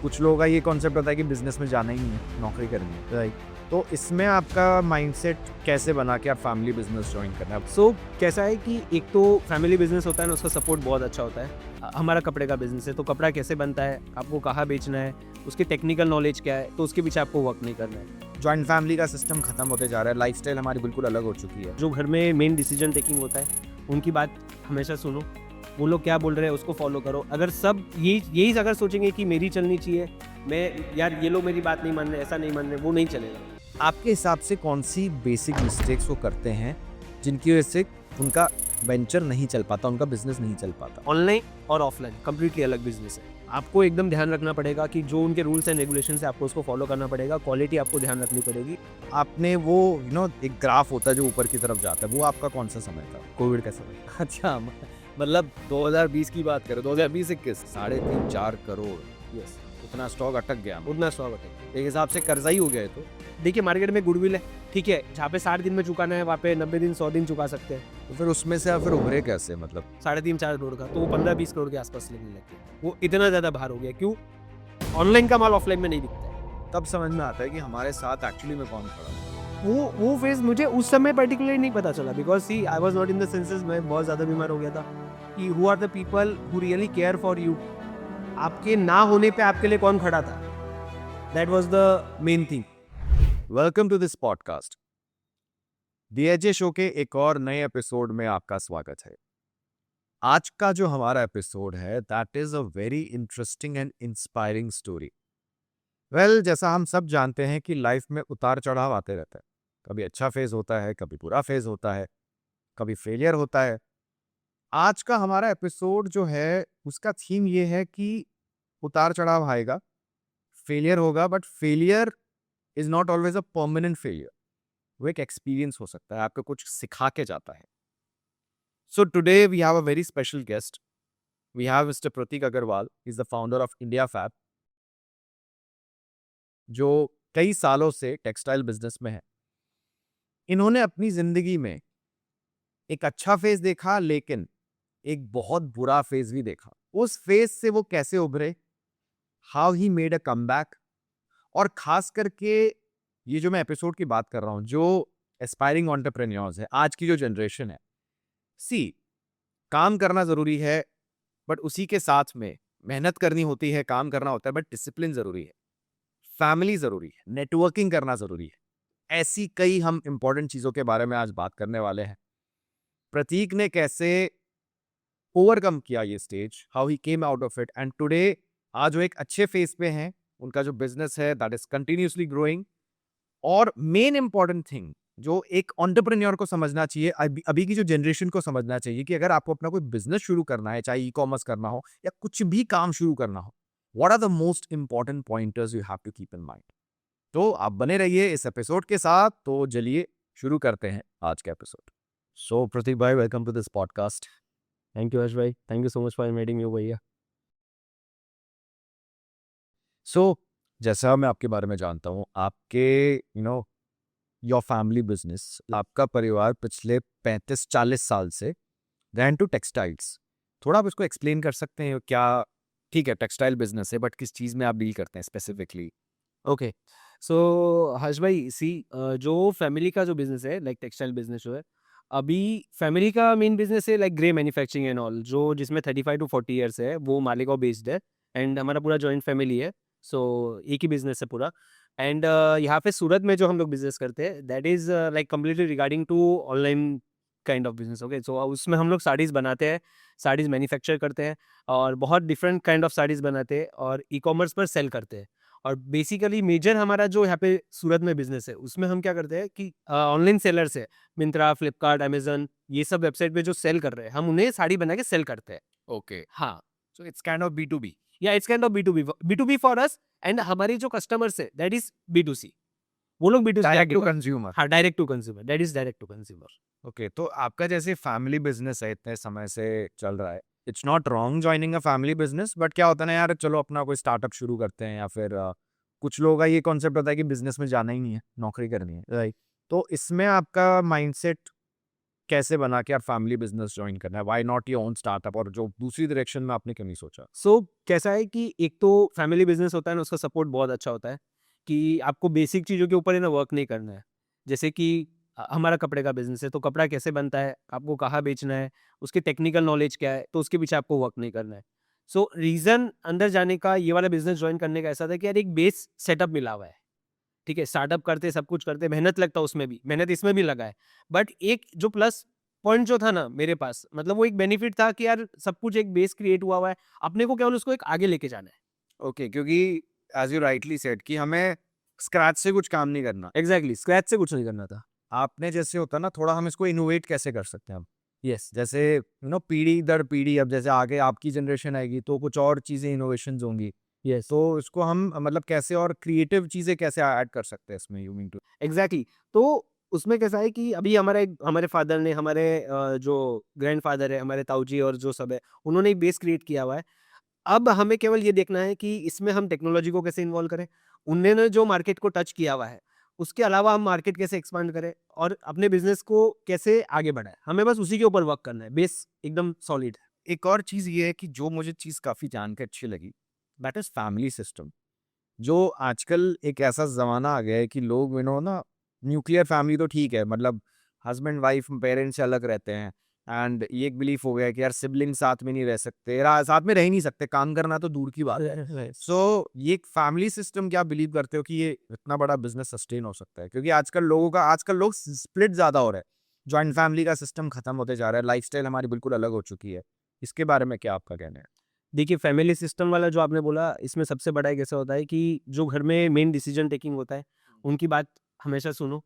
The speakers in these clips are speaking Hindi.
कुछ लोगों का ये कॉन्सेप्ट होता है कि बिजनेस में जाना ही नहीं है, नौकरी करनी है, राइट? तो इसमें आपका माइंडसेट कैसे बना के आप फैमिली बिजनेस ज्वाइन करना है? सो कैसा है कि एक तो फैमिली बिजनेस होता है ना, उसका सपोर्ट बहुत अच्छा होता है। हमारा कपड़े का बिजनेस है, तो कपड़ा कैसे बनता है, आपको कहाँ बेचना है, उसकी टेक्निकल नॉलेज क्या है, तो उसके पीछे आपको वर्क नहीं करना है। जॉइंट फैमिली का सिस्टम खत्म होते जा रहा है, लाइफस्टाइल हमारी बिल्कुल अलग हो चुकी है। जो घर में मेन डिसीजन टेकिंग होता है, उनकी बात हमेशा सुनो। वो लोग क्या बोल रहे हैं उसको फॉलो करो। अगर सब यही अगर सोचेंगे कि मेरी चलनी चाहिए, मैं यार ये लोग मेरी बात नहीं मान रहे, ऐसा नहीं मान रहे, वो नहीं चलेगा। आपके हिसाब से कौन सी बेसिक मिस्टेक्स वो करते हैं जिनकी वजह से उनका वेंचर नहीं चल पाता, उनका बिजनेस नहीं चल पाता? ऑनलाइन और ऑफलाइन कंप्लीटली अलग बिजनेस है। आपको एकदम ध्यान रखना पड़ेगा कि जो उनके रूल्स एंड रेगुलेशन है आपको उसको फॉलो करना पड़ेगा। क्वालिटी आपको ध्यान रखनी पड़ेगी। आपने वो एक ग्राफ होता है जो ऊपर की तरफ जाता है, वो आपका कौन सा समय था? कोविड का समय? अच्छा, मतलब 2020 की बात करें, 2020-21 3.5-4 करोड़, यस, उतना स्टॉक अटक गया, उतना स्टॉक अटक। एक हिसाब से कर्जा ही हो गया है। तो देखिए मार्केट में गुडविल है, ठीक है, जहाँ पे 60 दिन में चुकाना है वहाँ पे 90 दिन 100 दिन चुका सकते हैं। फिर उसमें से आप फिर उभरे कैसे? मतलब 3.5-4 करोड़ का तो वो 15-20 करोड़ के आसपास लगने लग गया। वो इतना ज़्यादा भार हो गया। क्यों? ऑनलाइन का माल ऑफलाइन में नहीं दिखता है। तब समझ में आता है कि हमारे साथ एक्चुअली में कौन खड़ा है। वो फेज मुझे उस समय पर्टिकुलरली नहीं पता चला, because see I was not in the senses. मैं बहुत ज़्यादा बीमार हो गया था कि who are the people who really care for you. आपके ना होने पे आपके लिए कौन खड़ा था, that was the main thing. Welcome to this podcast. DAJ show के एक और नए एपिसोड में आपका स्वागत है। आज का जो हमारा एपिसोड है that is a very interesting and inspiring story. Well, जैसा हम सब जानते हैं कि लाइफ में उतार चढ़ाव आते रहता है। कभी अच्छा फेज होता है, कभी बुरा फेज होता है, कभी फेलियर होता है। आज का हमारा एपिसोड जो है उसका थीम ये है कि उतार चढ़ाव आएगा, फेलियर होगा, but failure is not always a permanent failure. वो एक एक्सपीरियंस हो सकता है, आपको कुछ सिखा के जाता है। So today we have a very special guest. We have mister Prateek Agarwal, is the founder of India Fab, जो कई सालों से टेक्सटाइल बिजनेस में है। इन्होंने अपनी जिंदगी में एक अच्छा फेज देखा, लेकिन एक बहुत बुरा फेज भी देखा। उस फेज से वो कैसे उभरे, how he made a comeback, और खास करके ये जो मैं एपिसोड की बात कर रहा हूं, जो एस्पायरिंग एंटरप्रेन्योर्स है, आज की जो जनरेशन है, सी, काम करना जरूरी है, बट उसी के साथ में मेहनत करनी होती है, काम करना होता है, बट डिसिप्लिन जरूरी है, फैमिली जरूरी है, नेटवर्किंग करना जरूरी है। ऐसी कई हम इंपॉर्टेंट चीजों के बारे में आज बात करने वाले हैं। प्रतीक ने कैसे ओवरकम किया ये stage, how he came out of it, and today आज वो एक अच्छे फेज पे हैं। उनका जो बिजनेस है दैट इज कंटिन्यूसली ग्रोइंग। और मेन इंपॉर्टेंट थिंग जो एक एंटरप्रेन्योर को समझना चाहिए, अभी की जो जनरेशन को समझना चाहिए, कि अगर आपको अपना कोई बिजनेस शुरू करना है, चाहे ई कॉमर्स करना हो या कुछ भी काम शुरू करना हो, what are the most important pointers you have to keep in mind. तो आप बने रहिए इस एपिसोड के साथ। तो चलिए शुरू करते हैं आज का एपिसोड। सो प्रतीक भाई, welcome to this podcast. Thank you Harsh भाई, thank you so much for inviting me भैया। सो जैसा मैं आपके बारे में जानता हूँ, आपके योर फैमिली बिजनेस, आपका परिवार पिछले 35-40 साल से रैन टू टेक्सटाइल्स। थोड़ा आप इसको एक्सप्लेन कर सकते हैं क्या? ठीक है, टेक्सटाइल बिजनेस है, बट किस चीज़ में आप डील करते हैं स्पेसिफिकली? ओके, सो हर्ष भाई सी, जो फैमिली का जो बिजनेस है लाइक टेक्सटाइल बिजनेस जो है, अभी फैमिली का मेन बिजनेस है like grey manufacturing and all, जो जिसमें 35 to 40 ईयर्स है, वो मालेगांव बेस्ड है। एंड हमारा पूरा जॉइंट फैमिली है, सो एक ही बिजनेस है पूरा। एंड यहाँ पे सूरत में जो हम लोग बिजनेस करते हैं that is like completely regarding to online kind of business. Okay, so उसमें हम लोग साड़ीज़ बनाते हैं, साड़ीज़ मैन्युफैक्चर करते हैं, और बहुत डिफरेंट काइंड ऑफ साड़ीज़ बनाते हैं और ई कॉमर्स पर सेल करते हैं। और बेसिकली मेजर हमारा जो यहाँ पे सूरत में बिजनेस है, उसमें हम क्या करते हैं कि ऑनलाइन सेलर्स है, मिंत्रा, फ्लिपकार्ट, अमेजन, ये सब वेबसाइट पे जो सेल कर रहे हैं, हम उन्हें साड़ी बना के सेल करते हैं। ओके, हाँ, so it's kind of B2B। या it's kind of B to B for us. And हमारी जो कस्टमर्स है दैट इज B2C। वो लोग B2C डायरेक्ट टू कंज्यूमर। हाँ, direct to consumer, that is direct to consumer. Okay, तो आपका जैसे फैमिली बिजनेस है, इतने समय से चल रहा है, it's not wrong joining a family business, but क्या होता है ना यार, चलो अपना कोई स्टार्टअप शुरू करते हैं, या फिर कुछ लोगों का ये कॉन्सेप्ट होता है कि बिजनेस में जाना ही नहीं है, नौकरी करनी है, राइट? तो इसमें आपका माइंडसेट कैसे बना कि आप फैमिली बिजनेस ज्वाइन करना है, why not your own startup, और जो दूसरी डायरेक्शन में आपने क्यों नहीं सोचा? सो कैसा है कि एक तो फैमिली बिजनेस होता है ना, उसका सपोर्ट बहुत अच्छा होता है कि आपको बेसिक चीज़ों के ऊपर है ना वर्क नहीं करना है। जैसे कि हमारा कपड़े का बिजनेस है, तो कपड़ा कैसे बनता है, आपको कहाँ बेचना है, उसकी टेक्निकल नॉलेज क्या है, तो उसके पीछे आपको वर्क नहीं करना है। सो रीज़न अंदर जाने का, ये वाला बिजनेस ज्वाइन करने का ऐसा था कि यार एक बेस सेटअप मिला हुआ है। ठीक है, स्टार्टअप करते, सब कुछ करते, मेहनत लगता है उसमें भी, मेहनत इसमें भी लगा है। बट एक जो प्लस पॉइंट जो था ना मेरे पास, मतलब वो एक बेनिफिट था कि यार सब कुछ एक बेस क्रिएट हुआ हुआ है, अपने को केवल उसको एक आगे लेके जाना है। ओके, क्योंकि एज यू राइटली सेड कि हमें स्क्रैच से कुछ काम नहीं करना। एग्जैक्टली, स्क्रैच से कुछ नहीं करना था। आपने जैसे होता ना, थोड़ा हम इसको इनोवेट कैसे कर सकते हैं हम, यस, जैसे पीढ़ी दर पीढ़ी, अब जैसे आगे आपकी जनरेशन आएगी तो कुछ और चीजें इनोवेशंस होंगी, यस, तो इसको हम मतलब कैसे और क्रिएटिव चीजें कैसे ऐड कर सकते हैं इसमें, यू मीन टू? एग्जैक्टली। तो उसमें कैसा है कि अभी हमारे फादर ने, हमारे जो ग्रैंडफादर है, हमारे ताऊ जी और जो सब है, उन्होंने एक बेस क्रिएट किया हुआ है। अब हमें केवल ये देखना है कि इसमें हम टेक्नोलॉजी को कैसे इन्वॉल्व करें। उन्होंने जो मार्केट को टच किया हुआ है, उसके अलावा हम मार्केट कैसे एक्सपांड करें और अपने बिजनेस को कैसे आगे बढ़ाएं। हमें बस उसी के ऊपर वर्क करना है, बेस एकदम सॉलिड है। एक और चीज ये है कि जो मुझे चीज काफी जान के अच्छी लगी, दैट इज फैमिली सिस्टम। जो आजकल एक ऐसा ज़माना आ गया है कि लोग ना, न्यूक्लियर फैमिली तो ठीक है, मतलब हस्बैंड वाइफ पेरेंट्स से अलग रहते हैं, एंड ये एक बिलीफ हो गया है कि यार सिबलिंग साथ में नहीं रह सकते, साथ में रह ही नहीं सकते, काम करना तो दूर की बात है। सो ये एक फैमिली सिस्टम, क्या बिलीव करते हो कि ये इतना बड़ा बिजनेस सस्टेन हो सकता है? क्योंकि आजकल लोग स्प्लिट ज़्यादा हो रहे हैं, जॉइंट फैमिली का सिस्टम खत्म होते जा रहा है, लाइफस्टाइल हमारी बिल्कुल अलग हो चुकी है। इसके बारे में क्या आपका कहना है? देखिए, फैमिली सिस्टम वाला जो आपने बोला, इसमें सबसे बड़ा एक ऐसा होता है कि जो घर में मेन डिसीजन टेकिंग होता है, उनकी बात हमेशा सुनो।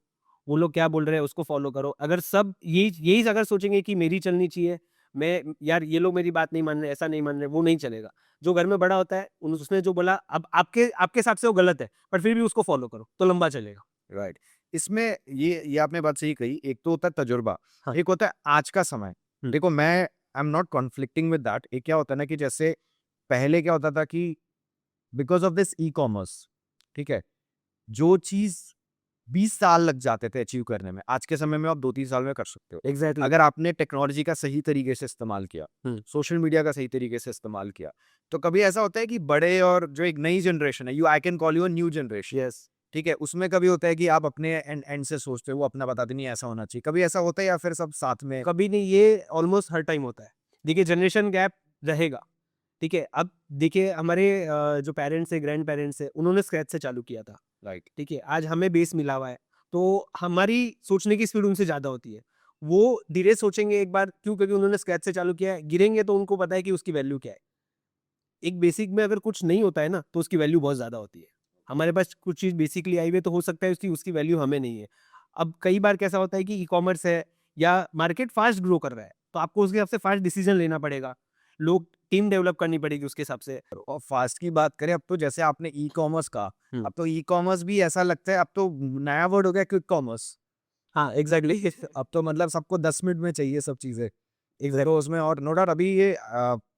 वो लोग क्या बोल रहे हैं उसको फॉलो करो। अगर सब यही अगर सोचेंगे कि मेरी चलनी चाहिए, मैं यार ये लोग मेरी बात नहीं मान रहे, ऐसा नहीं मान रहे, वो नहीं चलेगा। जो घर में बड़ा होता है, उसने जो बोला, अब आपके आपके हिसाब से वो गलत है, पर फिर भी उसको फॉलो करो, तो लंबा चलेगा। राइट। इसमें ये आपने बात सही कही, एक तो होता है तजुर्बा, हाँ। एक होता है आज का समय। देखो, मैं आई am not conflicting with that. एक क्या होता है ना कि जैसे पहले क्या होता था कि because of this e commerce, ठीक है, जो चीज 20 साल लग जाते थे अचीव करने में, आज के समय में आप 2-3 साल में कर सकते हो, एग्जैक्टली। अगर आपने टेक्नोलॉजी का सही तरीके से इस्तेमाल किया, हम्म। सोशल मीडिया का सही तरीके से इस्तेमाल किया। तो कभी ऐसा होता है कि बड़े और जो एक नई जनरेशन है, I can call you new generation, yes. ठीक है, उसमें कभी होता है कि आप अपने एंड एंड से सोचते हो, वो अपना बताते नहीं ऐसा होना चाहिए, कभी ऐसा होता है या फिर सब साथ में? कभी नहीं, ये ऑलमोस्ट हर टाइम होता है। देखिए, जनरेशन गैप रहेगा। ठीक है, अब देखिए हमारे जो पेरेंट्स है, ग्रैंड पेरेंट्स है, उन्होंने स्क्रैच से चालू किया था। राइट। ठीक है, आज हमें बेस मिला हुआ है, तो हमारी सोचने की स्पीड उनसे ज़्यादा होती है। वो धीरे सोचेंगे एक बार, क्यों? क्योंकि उन्होंने स्क्रैच से चालू किया है, गिरेंगे तो उनको पता है कि उसकी वैल्यू क्या है। एक बेसिक में अगर कुछ नहीं होता है ना, तो उसकी वैल्यू बहुत ज़्यादा होती है। हमारे पास कुछ चीज़ बेसिकली आई हुई है, तो हो सकता है उसकी उसकी वैल्यू हमें नहीं है। अब कई बार कैसा होता है कि ई-कॉमर्स है या मार्केट फास्ट ग्रो कर रहा है, तो आपको उसके हिसाब से फास्ट डिसीजन लेना पड़ेगा। लोग टीम डेवलप करनी पड़ेगी उसके हिसाब से। और फास्ट की बात करें, अब तो जैसे आपने ई कॉमर्स कहा, हम्म। अब तो ई कॉमर्स भी ऐसा लगता है, अब तो नया वर्ड हो गया क्विक कॉमर्स। हाँ, एग्जैक्टली। अब तो मतलब सबको 10 मिनट में चाहिए सब चीजें। एग्जैक्ट तो उसमें और नो डाउट अभी ये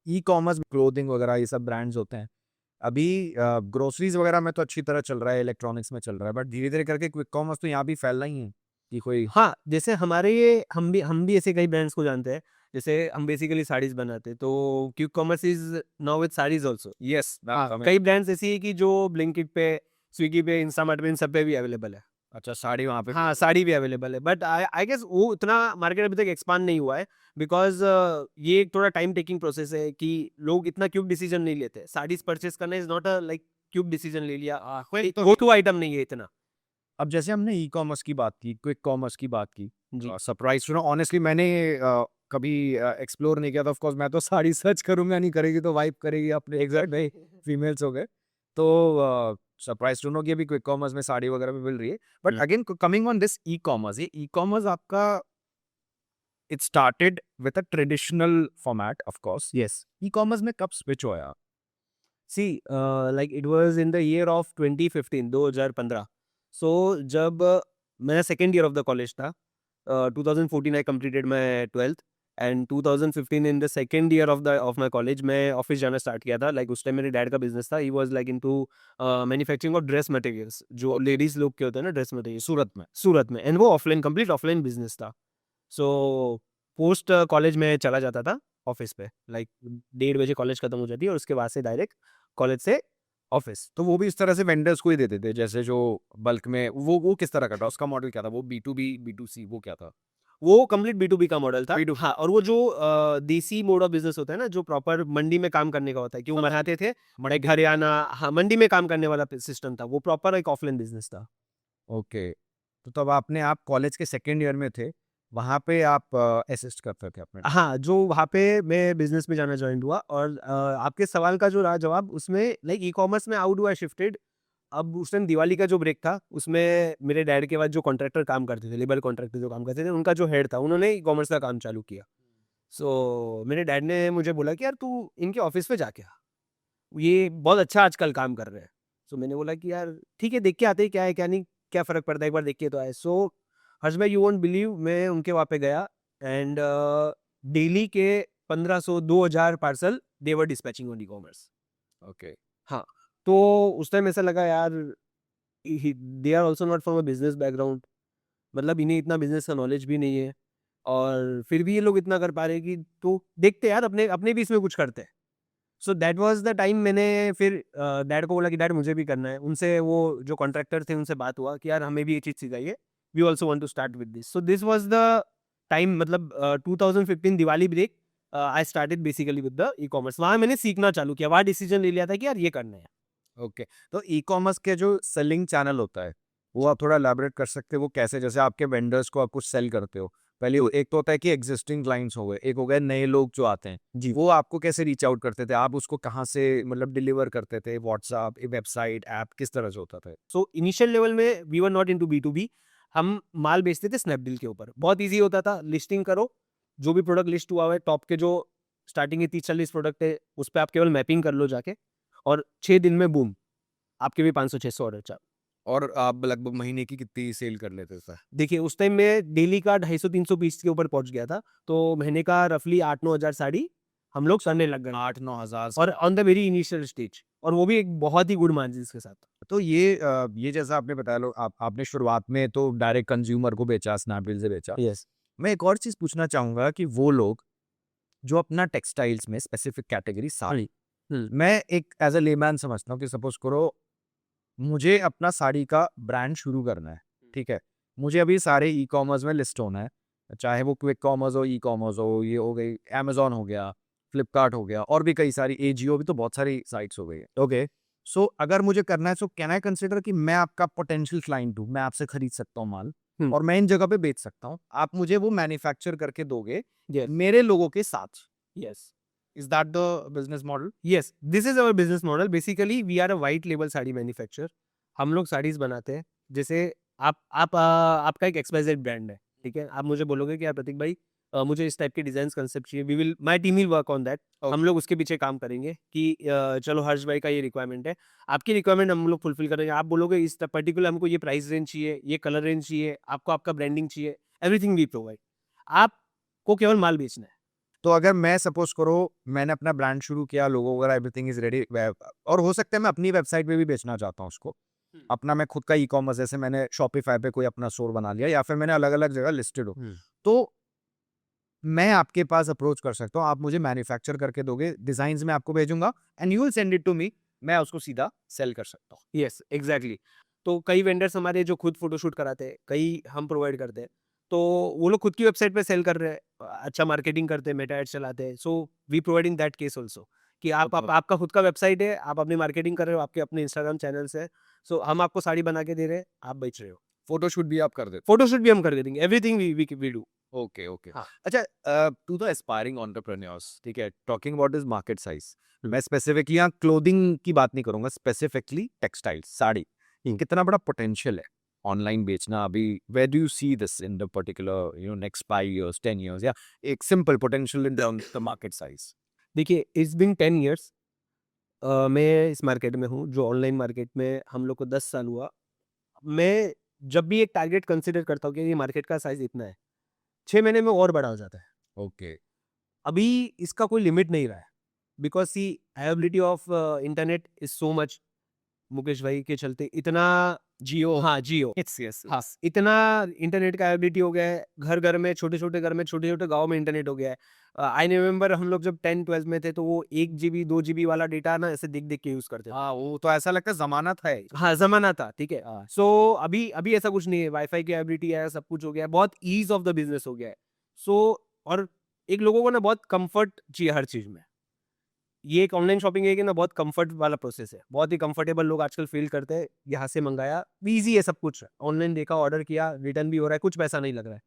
ई कॉमर्स, क्लोथिंग वगैरह, ये सब ब्रांड्स होते हैं। अभी ग्रोसरीज वगैरह में तो अच्छी तरह चल रहा है, इलेक्ट्रॉनिक्स में चल रहा है, बट धीरे धीरे करके क्विक कॉमर्स तो यहाँ भी फैलना ही है कि कोई। हाँ, जैसे हमारे ये हम भी ऐसे कई ब्रांड्स को जानते हैं। जैसे हम बेसिकली साड़ीज बनाते हैं, तो quick commerce is now with saris also. Yes. हाँ, कई ब्रांड्स ऐसी है कि जो ब्लिंकिट पे, स्विगी पे, इंस्टामार्ट पे, इन सब पे भी अवेलेबल है। अच्छा, साड़ी वहाँ पे। हाँ, साड़ी भी अवेलेबल है, बट आई आई गेस वो उतना मार्केट अभी तक एक्सपांड नहीं हुआ है, बिकॉज ये एक थोड़ा टाइम टेकिंग प्रोसेस है कि लोग इतना क्विक डिसीजन नहीं लेते। साड़ीज परचेज करना is not a like quick decision ले लिया, गो टू आइटम नहीं है इतना। अब जैसे हमने ई कॉमर्स की बात की, क्विक कॉमर्स की बात की, जी। सरप्राइज सुनो, ऑनेस्टली मैंने कभी एक्सप्लोर नहीं किया था। ऑफ कोर्स मैं तो साड़ी सर्च करूंगा, नहीं करेगी तो वाइप करेगी अपने एग्जैक्ट भाई, फीमेल्स हो गए। तो सरप्राइज सुनो कि अभी क्विक कॉमर्स में साड़ी वगैरह भी मिल रही है, but again coming on this e commerce, ये ई कॉमर्स आपका it started with a traditional format, of course. Yes. E commerce में कब स्विच होया? See, like it was in the year of 2015, 2015। So जब मेरा second year of the college था, 2014 I completed my 12th, and 2015 in the second year of my college मैं ऑफिस जाना स्टार्ट किया था। लाइक उस टाइम मेरे डैड का बिजनेस था। He was like into manufacturing of dress materials, जो लेडीज लोग के होते हैं ना, ड्रेस मटेरियल, सूरत में? सूरत में। एंड वो ऑफलाइन, कंप्लीट ऑफलाइन बिजनेस था। सो पोस्ट कॉलेज में चला जाता था ऑफिस पे, लाइक 1:30 बजे कॉलेज खत्म हो जाती है और उसके बाद से डायरेक्ट कॉलेज से ऑफिस। तो वो भी इस तरह से वेंडर्स को ही देते थे, जैसे जो बल्क में वो किस तरह का था, उसका मॉडल क्या था, वो B2B B2C वो क्या था? वो कंप्लीट B2B का मॉडल था। B2B हाँ, और वो जो देसी मोड ऑफ बिजनेस होता है ना, जो प्रॉपर मंडी में काम करने का होता है, कि वो बनाते थे लाइक हरियाणा, हाँ, मंडी में काम करने वाला सिस्टम था, वो प्रॉपर एक ऑफलाइन बिजनेस था। ओके। तो तब आपने आप कॉलेज के सेकंड ईयर में थे, वहाँ पे आप असिस्ट करते थे अपने? हाँ, जो वहाँ पे मैं बिज़नेस में जाना जॉइन हुआ, और आपके सवाल का जो रहा जवाब, उसमें लाइक ई-कॉमर्स में हाउ डू आई शिफ्टेड। अब उस टाइम दिवाली का जो ब्रेक था, उसमें मेरे डैड के बाद जो कॉन्ट्रैक्टर काम करते थे, लेबर कॉन्ट्रैक्टर जो काम करते थे, उनका जो हेड था, उन्होंने ई-कॉमर्स का काम चालू किया। सो मेरे डैड ने मुझे बोला कि यार तू इनके ऑफिस पे जाके आ, ये बहुत अच्छा आजकल काम कर रहे हैं। सो मैंने बोला कि यार ठीक है, देख के आते हैं क्या है क्या नहीं, क्या फ़र्क पड़ता है, एक बार देख के तो आए। सो हर्ष भाई, यू वोंट बिलीव, मैं उनके वहाँ पे गया, एंड डेली के 1500-2000 parcel they were dispatching on ecommerce. Okay. हाँ, तो उस टाइम ऐसा लगा यार, they are also not from a business background, मतलब इन्हें इतना बिजनेस का नॉलेज भी नहीं है, और फिर भी ये लोग इतना कर पा रहे हैं, कि तो देखते हैं यार, अपने अपने भी इसमें कुछ करते हैं। So that was the time, मैंने फिर डैड को बोला कि डैड मुझे भी करना है। उनसे, वो जो कॉन्ट्रैक्टर थे, उनसे बात हुआ कि यार हमें भी ये चीज़ सिखाइए, we also want to start with this. So this was the time, मतलब 2015 Diwali break, I started basically with the ecommerce. वहाँ मैंने सीखना चालू किया, वहाँ डिसीजन ले लिया था कि यार ये करना है। ओके। तो ई-कॉमर्स के जो सेलिंग चैनल होता है, वो आप थोड़ा एलैबोरेट कर सकते हो, वो कैसे? जैसे आपके वेंडर्स को आप कुछ सेल करते हो, पहले एक तो होता है कि एग्जिस्टिंग क्लाइंट्स हो गए, एक हो गए नए लोग जो आते हैं, जी। वो आपको कैसे रीच आउट करते थे? आप उसको कहाँ से मतलब डिलीवर करते थे? व्हाट्सएप, वेबसाइट, ऐप, किस तरह से होता था? सो इनिशियल लेवल में we were not into B2B, हम माल बेचते थे स्नैपडील के ऊपर। बहुत ईज़ी होता था, लिस्टिंग करो, जो भी प्रोडक्ट लिस्ट हुआ हुआ है, टॉप के जो स्टार्टिंग के 30-40 प्रोडक्ट है, उस पे आप केवल मैपिंग कर लो जाके, और 6 दिन में बूम, आपके भी 500-600 ऑर्डर चालू। और आप लगभग महीने की कितनी सेल कर लेते थे? देखिए, उस टाइम मैं डेली का 250-300 पीस के ऊपर पहुँच गया था, तो महीने का रफली 8-9 हज़ार साड़ी हम लोग करने लग गए, 8-9 हज़ार। और on the very initial stage, और वो भी एक बहुत ही गुड मार्जिन्स के साथ। तो ये जैसा आपने बताया, लो आपने शुरुआत में तो डायरेक्ट कंज्यूमर को बेचा, स्नैपडील से बेचा। यस। मैं एक और चीज़ पूछना चाहूँगा कि वो लोग जो अपना टेक्सटाइल्स में स्पेसिफिक कैटेगरी साड़ी, हुँ। मैं एक एज़ अ लेमैन समझता हूँ कि सपोज़ करो मुझे अपना साड़ी का ब्रांड शुरू करना है, ठीक है? मुझे अभी सारे ई-कॉमर्स में लिस्ट होना है, चाहे वो क्विक कॉमर्स हो, ई-कॉमर्स हो, ये हो गई अमेज़न हो गया, फ्लिपकार्ट हो गया, और भी कई सारी एजियो, भी तो बहुत सारी साइट्स हो गई है। ओके, सो अगर मुझे करना है, सो कैन आई कंसिडर कि मैं आपका पोटेंशियल क्लाइंट हूँ, मैं आपसे खरीद सकता हूँ माल, हुँ। और मैं इन जगह पे बेच सकता हूँ। आप मुझे वो मैन्युफैक्चर करके दोगे यस, मेरे लोगों के साथ। Yes. Is that the business model? Yes, this is our business model. Basically we are a white label sari manufacturer. हम लोग साड़ीज बनाते हैं। जैसे आपका एक XYZ ब्रांड है, ठीक है? आप मुझे बोलोगे कि यार प्रतीक भाई, मुझे इस टाइप के डिजाइन कंसेप्ट चाहिए, we will, my team will work on that. हम लोग उसके पीछे काम करेंगे कि चलो हर्ष भाई का ये रिक्वायरमेंट है, आपकी रिक्वायरमेंट हम लोग फुलफिल करेंगे। आप बोलोगे इस पर्टिकुलर हमको ये प्राइस रेंज चाहिए, ये कलर रेंज चाहिए, आपको आपका ब्रांडिंग चाहिए, एवरीथिंग वी प्रोवाइड। आपको केवल माल बेचना है। तो अगर मैं सपोज़ करो मैंने अपना ब्रांड शुरू किया, लोगो वगैरह एवरीथिंग इज़ रेडी, और हो सकता है मैं अपनी वेबसाइट पे भी बेचना चाहता हूँ उसको। अपना मैं खुद का ई-कॉमर्स, जैसे मैंने शॉपिफाई पे कोई अपना स्टोर बना लिया, या फिर मैंने अलग-अलग जगह लिस्टेड हो। तो मैं आपके पास अप्रोच कर सकता हूँ, आप मुझे मैन्युफैक्चर करके दोगे, डिज़ाइन्स मैं आपको भेजूँगा and you will send it to me, मैं उसको सीधा सेल कर सकता हूँ। Yes, exactly. तो कई वेंडर्स हमारे जो खुद फोटोशूट कराते हैं, कई हम प्रोवाइड करते हैं, तो वो लोग खुद की वेबसाइट पे सेल कर रहे हैं, अच्छा मार्केटिंग करते हैं, मेटा एड्स चलाते हैं। So we provide in that case also, कि आपका खुद का वेबसाइट है, आप अपनी मार्केटिंग कर रहे हो, आपके अपने इंस्टाग्राम चैनल्स है, सो हम आपको साड़ी बना के दे रहे हैं, आप बेच रहे हो। फ़ोटोशूट भी आप कर देते फोटोशूट भी हम कर देंगे, एवरीथिंग वी डू। हो? Okay, okay. हाँ। अच्छा, टू द एस्पायरिंग एंटरप्रेन्योर्स, ठीक है, talking about this market size, हुँ। मैं स्पेसिफिकली यहाँ क्लोथिंग की बात नहीं करूँगा, स्पेसिफिकली टेक्सटाइल्स, साड़ी, कितना बड़ा पोटेंशियल है ऑनलाइन बेचना अभी? Where do you see this in the particular next 5 years, 10 years, या एक simple potential in the market size? देखिए, इट्स बीन 10 इयर्स, मैं इस मार्केट में हूँ, जो ऑनलाइन मार्केट में हम लोग को 10 साल हुआ। मैं जब भी एक टारगेट कंसीडर करता हूँ कि ये मार्केट का साइज़ इतना है, 6 महीने में और बड़ा हो जाता है। ओके। अभी इसका कोई लिमिट नहीं रहा है, because C availability of internet is so much, Mukesh भाई के चलते इतना जियो हाँ जियो यस यस हाँ इतना इंटरनेट का एबिलिटी हो गया है, घर घर में छोटे छोटे घर में छोटे छोटे गांव में इंटरनेट हो गया है। आई रिमेम्बर हम लोग जब 10-12 में थे तो वो 1 GB 2 GB वाला डेटा ना ऐसे दिख दिख के यूज करते थे। हाँ वो तो ऐसा लगता है जमाना था ये। हाँ जमाना था, ठीक है। हाँ सो अभी अभी ऐसा कुछ नहीं है, वाईफाई की एबिलिटी है, सब कुछ हो गया है, बहुत ईज ऑफ द बिजनेस हो गया है। सो और एक लोगों को ना बहुत कंफर्ट चाहिए हर चीज में। ये एक ऑनलाइन शॉपिंग है कि ना बहुत कंफर्ट वाला प्रोसेस है, बहुत ही कंफर्टेबल लोग आजकल फील करते हैं। यहाँ से मंगाया, इजी है सब कुछ, ऑनलाइन देखा, ऑर्डर किया, रिटर्न भी हो रहा है, कुछ पैसा नहीं लग रहा है।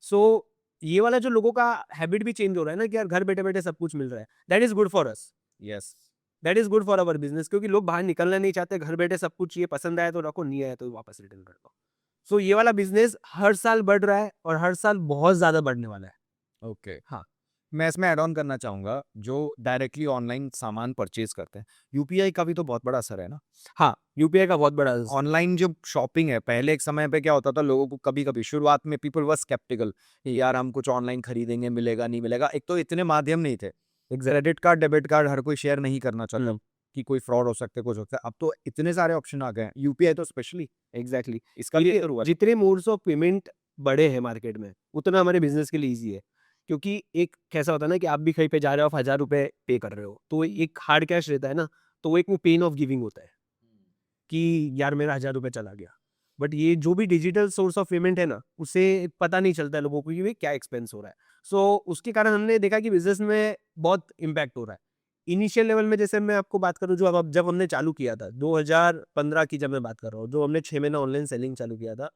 सो ये वाला जो लोगों का हैबिट भी चेंज हो रहा है ना कि यार घर बैठे बैठे सब कुछ मिल रहा है, that is good for us, yes that is good for our business. क्योंकि लोग बाहर निकलना नहीं चाहते, घर बैठे सब कुछ, ये पसंद आया तो रखो, नहीं आया तो वापस रिटर्न कर दो। सो ये वाला बिजनेस हर साल बढ़ रहा है और हर साल बहुत ज्यादा बढ़ने वाला है। ओके हाँ। मैं इसमें ऐड ऑन करना चाहूंगा, जो डायरेक्टली ऑनलाइन सामान परचेज करते हैं, यूपीआई का भी तो बहुत बड़ा असर है ना। हाँ यूपीआई का बहुत बड़ा ऑनलाइन जो शॉपिंग है, पहले एक समय पे क्या होता था, लोगों को कभी कभी शुरुआत में पीपल वर स्केप्टिकल, यार हम कुछ ऑनलाइन खरीदेंगे, मिलेगा नहीं मिलेगा। एक तो इतने माध्यम नहीं थे, क्रेडिट कार्ड डेबिट कार्ड हर कोई शेयर नहीं करना चाहता कि कोई फ्रॉड हो सकता है, कुछ हो सकता है। अब तो इतने सारे ऑप्शन आ गए हैं, यूपीआई तो स्पेशली एग्जैक्टली। इसका भी असर हुआ है। जितने मोड्स ऑफ पेमेंट बड़े हैं मार्केट में, उतना हमारे बिजनेस के लिए इजी है। क्योंकि एक कैसा होता है ना कि आप भी कहीं पे जा रहे हो, आप 1000 रुपए पे कर रहे हो, तो एक हार्ड कैश रहता है ना, तो वो एक पेन ऑफ गिविंग होता है कि यार मेरा 1000 रुपए चला गया। बट ये जो भी डिजिटल सोर्स ऑफ पेमेंट है ना, उसे पता नहीं चलता है लोगों को कि ये क्या एक्सपेंस हो रहा है। सो उसके कारण हमने देखा कि बिजनेस में बहुत इम्पैक्ट हो रहा है। इनिशियल लेवल में जैसे मैं आपको बात करूं, जो अब जब हमने चालू किया था 2015 की, जब मैं बात कर रहा हूँ, जो हमने 6 महीना ऑनलाइन सेलिंग चालू किया था,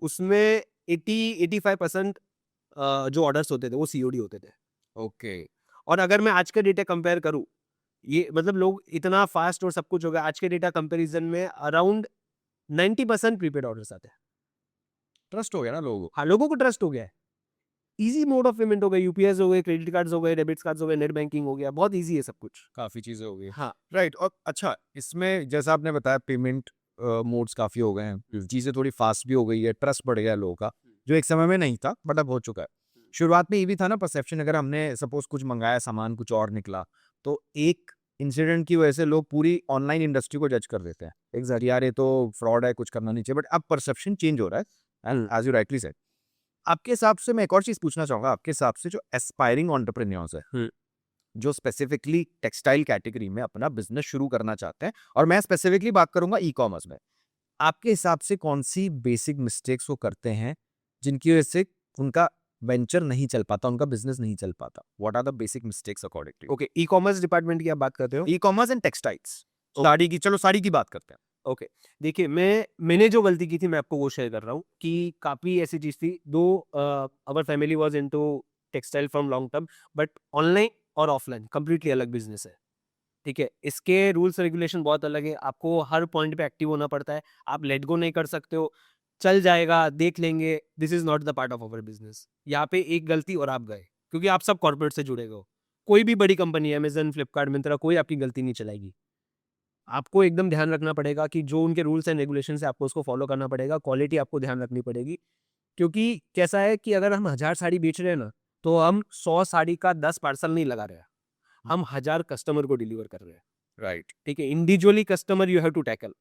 उसमें 80-85% जो ऑर्डर्स होते थे वो सीओडी होते थे। ओके और अगर मैं आज के डेटा कंपेयर करूं, ये मतलब लोग इतना फास्ट और सब कुछ हो गया, आज के डेटा कंपैरिजन में अराउंड 90% प्रीपेड ऑर्डर्स आते हैं। ट्रस्ट हो गया ना लोगों को। हाँ लोगों को ट्रस्ट हो गया है, इजी मोड ऑफ पेमेंट हो गए, यूपीएस हो गए, क्रेडिट कार्ड्स हो गए, डेबिट कार्ड्स हो गए, नेट बैंकिंग हो गया, बहुत इजी है सब कुछ। काफी चीजें हो गई। हाँ राइट। और अच्छा, इसमें जैसा आपने बताया पेमेंट मोड्स काफी हो गए हैं, चीजें थोड़ी फास्ट भी हो गई है, ट्रस्ट बढ़ गया है लोगों का, जो एक समय में नहीं था बट अब हो चुका है। शुरुआत में ये भी था ना परसेप्शन, अगर हमने सपोज कुछ मंगाया, सामान कुछ और निकला, तो एक इंसिडेंट की वजह से लोग पूरी ऑनलाइन इंडस्ट्री को जज कर देते हैं, एग्जैक्ट यार ये तो फ्रॉड है, कुछ करना नहीं चाहिए। बट अब परसेप्शन चेंज हो रहा है, and as you rightly said, आपके हिसाब से मैं एक और चीज पूछना चाहूंगा, आपके हिसाब से जो एस्पायरिंग एंटरप्रेन्योर्स है, जो स्पेसिफिकली टेक्सटाइल कैटेगरी में अपना बिजनेस शुरू करना चाहते हैं, और मैं स्पेसिफिकली बात करूंगा ई कॉमर्स में, आपके हिसाब से कौन सी बेसिक मिस्टेक्स वो करते हैं जिनकी वजह से उनका वेंचर नहीं चल पाता, उनका बिजनेस नहीं चल पाता? What are the basic mistakes according to okay, e commerce department की आप बात करते हो? E commerce and textiles, sari की, चलो साड़ी की बात करते हैं। ओके, देखिए मैंने जो गलती की थी मैं आपको वो शेयर कर रहा हूँ कि काफ़ी ऐसी चीज़ थी। दो our family was into textile from long term, but online और ऑफलाइन कंप्लीटली अलग बिजनेस है, ठीक है। इसके रूल्स रेगुलेशन बहुत अलग है, आपको हर पॉइंट पे एक्टिव होना पड़ता है, आप लेट गो नहीं कर सकते हो, चल जाएगा देख लेंगे, this is not the part of our business. यहाँ पे एक गलती और आप गए, क्योंकि आप सब कॉर्पोरेट से जुड़े हो, कोई भी बड़ी कंपनी है, अमेजन, फ्लिपकार्ट, मिंत्रा, कोई आपकी गलती नहीं चलाएगी। आपको एकदम ध्यान रखना पड़ेगा कि जो उनके रूल्स एंड रेगुलेशन है आपको उसको फॉलो करना पड़ेगा, क्वालिटी आपको ध्यान रखनी पड़ेगी। क्योंकि कैसा है कि अगर हम 1000 साड़ी बेच रहे हैं ना, तो हम 100 साड़ी का 10 पार्सल नहीं लगा रहे हैं, हम 1000 कस्टमर को डिलीवर कर रहे हैं, राइट। ठीक है। Individually customer you have to tackle.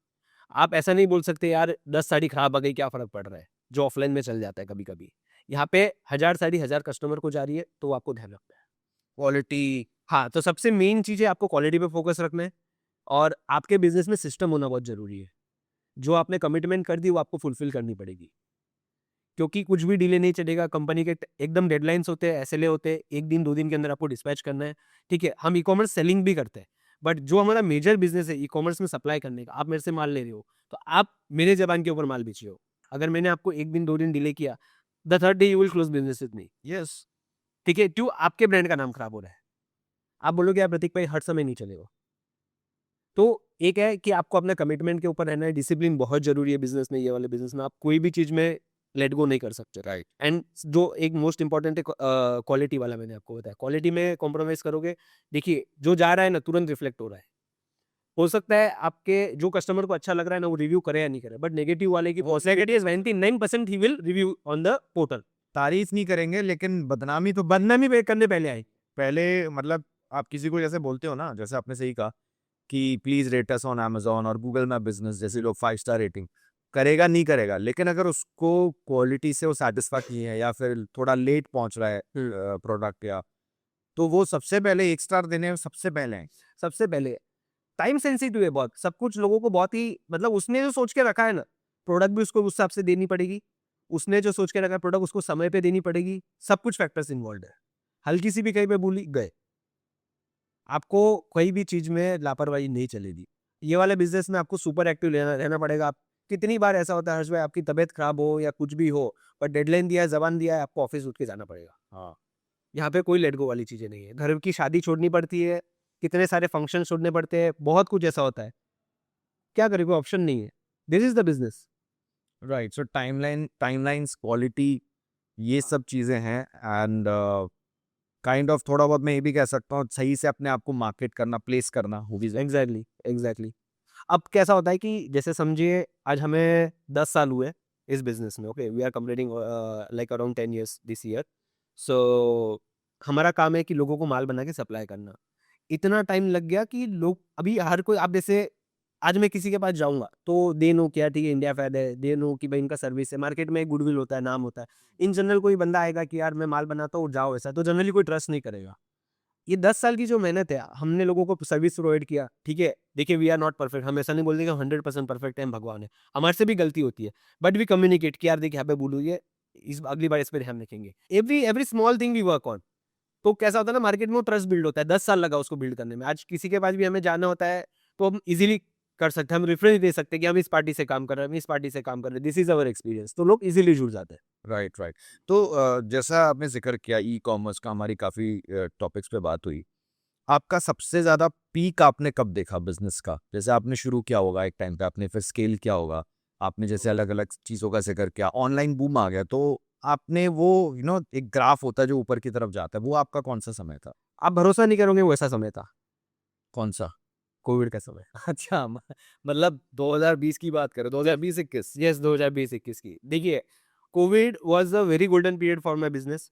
आप ऐसा नहीं बोल सकते यार 10 साड़ी खराब आ गई क्या फर्क पड़ रहा है, जो ऑफलाइन में चल जाता है कभी कभी। यहाँ पे 1000 साड़ी 1000 कस्टमर को जा रही है, तो आपको ध्यान रखना है क्वालिटी। हाँ, तो सबसे मेन चीज है आपको क्वालिटी पे फोकस रखना है, और आपके बिजनेस में सिस्टम होना बहुत जरूरी है। जो आपने कमिटमेंट कर दी वो आपको फुलफिल करनी पड़ेगी, क्योंकि कुछ भी डिले नहीं चलेगा। कंपनी के एकदम डेडलाइंस होते हैं, एसएलए होते हैं, 1 दिन 2 दिन के अंदर आपको डिस्पैच करना है, ठीक है। हम ई कॉमर्स सेलिंग भी करते हैं, बट जो हमारा मेजर बिजनेस है ई कॉमर्स में सप्लाई करने का, आप मेरे से माल ले रहे हो तो आप मेरे जबान के ऊपर माल बेचिए हो। अगर मैंने आपको 1 दिन 2 दिन डिले किया, the third day you will close business with me, yes. ठीक है। क्यों? आपके ब्रांड का नाम खराब हो रहा है, आप बोलोगे यार प्रतीक भाई हर समय नहीं चलेगा। तो एक है कि आपको अपने कमिटमेंट के ऊपर रहना है, डिसिप्लिन बहुत जरूरी है बिजनेस में। ये वाले बिजनेस में आप कोई भी चीज में लेट गो नहीं कर सकते, राइट। एंड जो एक मोस्ट इंपॉर्टेंट है क्वालिटी वाला, मैंने आपको बताया, क्वालिटी में कॉम्प्रोमाइज करोगे, देखिए जो जा रहा है ना तुरंत रिफ्लेक्ट हो रहा है। हो सकता है आपके जो कस्टमर को अच्छा लग रहा है ना वो रिव्यू करे या नहीं करे, बट नेगेटिव वाले की possibility is 99% he will review on the portal. तारीफ नहीं करेंगे, लेकिन बदनामी तो बदनामी करने पहले आए। पहले, मतलब आप किसी को जैसे बोलते हो ना, जैसे आपने सही कहा कि please rate us on Amazon और गूगल मैप बिजनेस जैसे लोग 5 स्टार रेटिंग करेगा नहीं करेगा, लेकिन अगर उसको क्वालिटी से वो सेटिस्फाई नहीं है या फिर थोड़ा लेट पहुंच रहा है प्रोडक्ट या, तो वो सबसे पहले 1 स्टार देने में सबसे पहले है। सबसे पहले टाइम सेंसिटिव है बहुत, सब कुछ लोगों को बहुत ही मतलब उसने जो सोच के रखा है ना, प्रोडक्ट भी उसको उस हिसाब से देनी पड़ेगी, उसने जो सोच के रखा है प्रोडक्ट उसको समय पे देनी पड़ेगी, सब कुछ फैक्टर्स इन्वॉल्व है। हल्की सी भी कहीं पे भूली गए, आपको कोई भी चीज में लापरवाही नहीं चलेगी। ये वाले बिजनेस में आपको सुपर एक्टिव रहना पड़ेगा। आप कितनी बार ऐसा होता है हर्ष भाई, आपकी तबीयत खराब हो या कुछ भी हो, पर डेडलाइन दिया है, जबान दिया है, आपको ऑफिस उठ के जाना पड़ेगा। हाँ, यहाँ पे कोई लेट गो वाली चीजें नहीं है। घर की शादी छोड़नी पड़ती है, कितने सारे फंक्शन छोड़ने पड़ते हैं, बहुत कुछ ऐसा होता है। क्या करें, कोई ऑप्शन नहीं है। This is the business. Right. So timelines, quality, ये सब चीजें हैं एंड काइंड ऑफ थोड़ा बहुत मैं ये भी कह सकता हूँ सही से अपने आप को मार्केट करना, प्लेस करना वो भी एग्जैक्टली एग्जैक्टली। अब कैसा होता है कि जैसे समझिए आज हमें 10 साल हुए इस बिजनेस में। Okay, we are completing like around 10 years this year. So हमारा काम है कि लोगों को माल बना के सप्लाई करना। इतना टाइम लग गया कि लोग अभी हर कोई, आप जैसे आज मैं किसी के पास जाऊंगा तो दे नो क्या, ठीक है, इंडिया फैड है, दे नो कि भाई इनका सर्विस है, मार्केट में गुडविल होता है, नाम होता है। इन जनरल कोई बंदा आएगा कि यार मैं माल बनाता हूँ जाओ, ऐसा तो जनरली कोई ट्रस्ट नहीं करेगा। ये 10 साल की जो मेहनत है, हमने लोगों को सर्विस प्रोवाइड किया, ठीक है। देखिए वी आर नॉट परफेक्ट, हम ऐसा नहीं बोलते कि हम 100% परफेक्ट है, हम भगवान है, हमारे से भी गलती होती है, बट वी कम्युनिकेट कि यार देखिए यहाँ पे बोलू ये, इस अगली बार इस पर ध्यान रखेंगे। Every small thing we work on. तो कैसा होता है ना, मार्केट में वो ट्रस्ट बिल्ड होता है। 10 साल लगा उसको बिल्ड करने में। आज किसी के पास भी हमें जाना होता है तो हम इजीली कर सकते हैं, हम रेफरेंस दे सकते हैं कि हम इस पार्टी से काम कर रहे हैं, हम इस पार्टी से काम कर रहे हैं, दिस इज अवर एक्सपीरियंस, तो लोग इजीली जुड़ जाते हैं। Right, right. तो जैसा आपने जिक्र किया ई कॉमर्स का, हमारी काफ़ी टॉपिक्स पे बात हुई। आपका सबसे ज़्यादा पीक आपने कब देखा बिजनेस का? जैसे आपने शुरू किया होगा एक टाइम पे, आपने फिर स्केल किया होगा, आपने जैसे अलग-अलग चीज़ों का जिक्र किया, ऑनलाइन बूम आ गया, तो आपने वो एक ग्राफ होता है जो ऊपर की तरफ जाता है, वो आपका कौन-सा समय था? आप भरोसा नहीं करोगे, वो ऐसा समय था, कौन-सा? कोविड का समय। अच्छा, मतलब 2020 की बात करें, 2020-21? यस, 2020-21 की। देखिए, Covid was a very golden period for my business.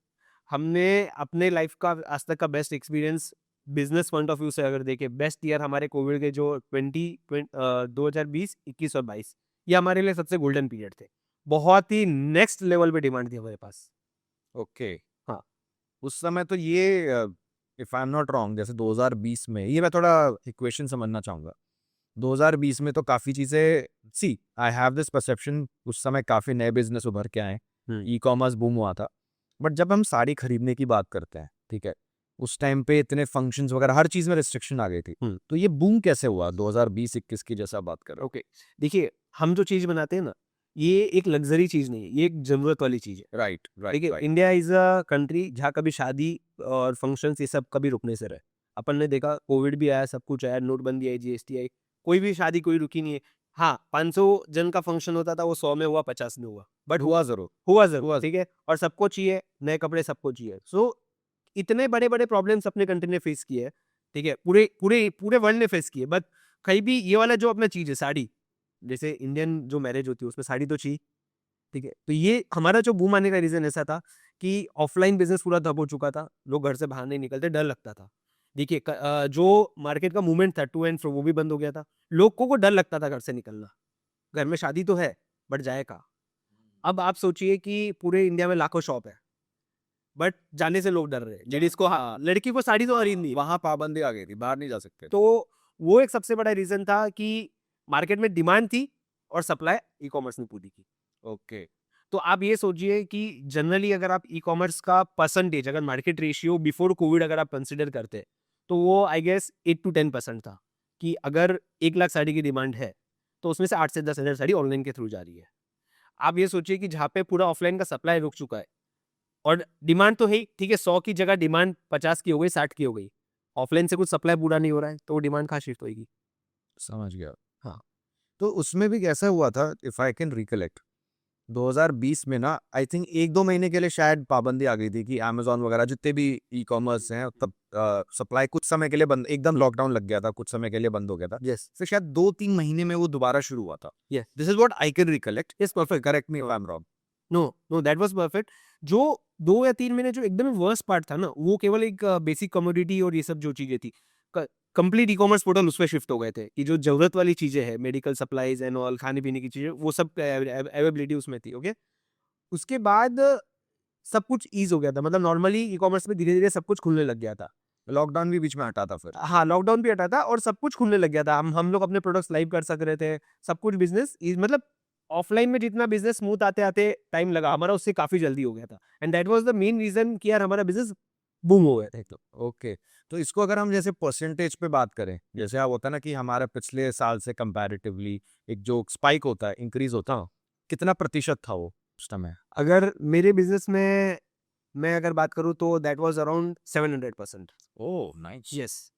हमने अपने लाइफ़ का आज तक का best experience business point of view से अगर देखें, बेस्ट ईयर हमारे कोविड के जो 2020, 21 और 22, ये हमारे लिए सबसे गोल्डन पीरियड थे। बहुत ही नेक्स्ट लेवल पे डिमांड थी हमारे पास। ओके। हाँ। उस समय तो ये if I am not wrong, जैसे 2020 में, ये मैं थोड़ा इक्वेशन समझना चाहूँगा। 2020 में तो काफ़ी चीज़ें, सी आई हैव दिस परसेप्शन, उस समय काफ़ी नए बिज़नेस उभर के आए, ई कॉमर्स बूम हुआ था। बट जब हम साड़ी खरीदने की बात करते हैं, ठीक है, उस टाइम पे इतने फंक्शंस वगैरह हर चीज़ में रिस्ट्रिक्शन आ गई थी। हुँ। तो ये बूम कैसे हुआ 2020-21 की, जैसा आप बात कर रहे हो? ओके, देखिए, हम जो चीज़ बनाते हैं ना, ये एक लग्ज़री चीज़ नहीं है, ये एक ज़रूरत वाली चीज़ है। राइट, राइट, देखिए, right. India is a country जहाँ कभी शादी और फंक्शंस ये सब कभी रुकने से रहे। अपन ने देखा कोविड भी आया, सब कुछ आया, नोटबंदी आई, जीएसटी आई, कोई भी शादी कोई रुकी नहीं है। हाँ, 500 जन का फंक्शन होता था, वो 100 में हुआ, 50 में हुआ, बट हुआ ज़रूर। हुआ ज़रूर, हुआ ठीक है? और सबको चाहिए, नए कपड़े सबको चाहिए। सो इतने बड़े-बड़े प्रॉब्लम्स अपने कंट्री ने फेस किए हैं, ठीक है? पूरे पूरे पूरे वर्ल्ड ने फेस किए, बट कहीं भी ये वाला जो अपना चीज़ है साड़ी, जैसे इंडियन जो मैरिज होती है उसमें साड़ी तो चाहिए, ठीक है? तो ये हमारा जो बूम आने का रीज़न ऐसा था कि ऑफ़लाइन बिज़नेस पूरा ठप हो चुका था, लोग घर से बाहर नहीं निकलते, डर लगता था। देखिए जो मार्केट का मूवमेंट था टू एंड फ्रो वो भी बंद हो गया था। लोगों को डर लगता था घर से निकलना। घर में शादी तो है, बट जाए कहाँ? अब आप सोचिए कि पूरे इंडिया में लाखों शॉप है, बट जाने से लोग डर रहे हैं। लेडीज़ को, हाँ, लड़की को साड़ी तो खरीदनी है। वहाँ पाबंदी आ गई थी, बाहर नहीं जा सकते थे। तो वो एक सबसे बड़ा रीज़न था कि मार्केट में डिमांड थी और सप्लाई ई-कॉमर्स ने पूरी की। ओके। तो आप ये सोचिए कि जनरली अगर आप ई-कॉमर्स का परसेंटेज, अगर मार्केट रेशियो बिफोर कोविड अगर आप कंसीडर करते हैं, तो वो आई गेस 8 to 10% था कि अगर 1 लाख साड़ी की डिमांड है, तो उसमें से 8 से 10 हज़ार साड़ी ऑनलाइन के थ्रू जा रही है। आप ये सोचिए कि जहाँ पे पूरा ऑफलाइन का सप्लाई रुक चुका है और डिमांड तो है ही, ठीक है, 100 की जगह डिमांड 50 की हो गई, 60 की हो गई। ऑफलाइन से कुछ सप्लाई पूरा नहीं हो रहा है, तो वो डिमांड कहाँ शिफ्ट होएगी? समझ गया। हाँ। तो उसमें भी कैसा हुआ था, इफ आई कैन रिकलेक्ट, 2020 में ना आई थिंक 1-2 महीने के लिए शायद पाबंदी आ गई थी कि अमेज़न वगैरह जितने भी ई-कॉमर्स हैं, तब सप्लाई कुछ समय के लिए बंद, एकदम लॉकडाउन लग गया था, कुछ समय के लिए बंद हो गया था। यस, फिर शायद 2-3 महीने में वो दोबारा शुरू हुआ था। Yes, this is what I can recollect, yes, perfect. Correct me if I am wrong. No, no, that was perfect. जो 2 या 3 महीने जो एकदम वर्स्ट पार्ट था ना, वो केवल एक बेसिक कमोडिटी और ये सब जो चीज़ें थी। क कंप्लीट ई कॉमर्स पोर्टल उस पे शिफ्ट हो गए थे कि जो जरूरत वाली चीजें हैं, मेडिकल सप्लाईज एंड ऑल, खाने पीने की चीजें, वो सब अवेलेबिलिटी उसमें थी। ओके, उसके बाद सब कुछ ईज हो गया था, मतलब नॉर्मली ई कॉमर्स में धीरे धीरे सब कुछ खुलने लग गया था। लॉकडाउन भी बीच में हटा था फिर। हाँ, लॉकडाउन भी हटा था और सब कुछ खुलने लग गया था। हम लोग अपने प्रोडक्ट्स लाइव कर सक रहे थे, सब कुछ बिजनेस मतलब ऑफलाइन में जितना बिजनेस स्मूथ आते आते टाइम लगा, हमारा उससे काफी जल्दी हो गया था। And that was the main reason कि यार हमारा बिजनेस बूम हो गया था एकदम। ओके, तो इसको अगर हम जैसे परसेंटेज पे बात करें, जैसे आप होता है ना कि हमारा पिछले साल से कंपैरेटिवली एक जो स्पाइक होता है, इंक्रीज होता है, कितना प्रतिशत था वो उस समय? अगर मेरे बिजनेस में मैं अगर बात करूँ तो that was around 700%। Oh nice. Yes,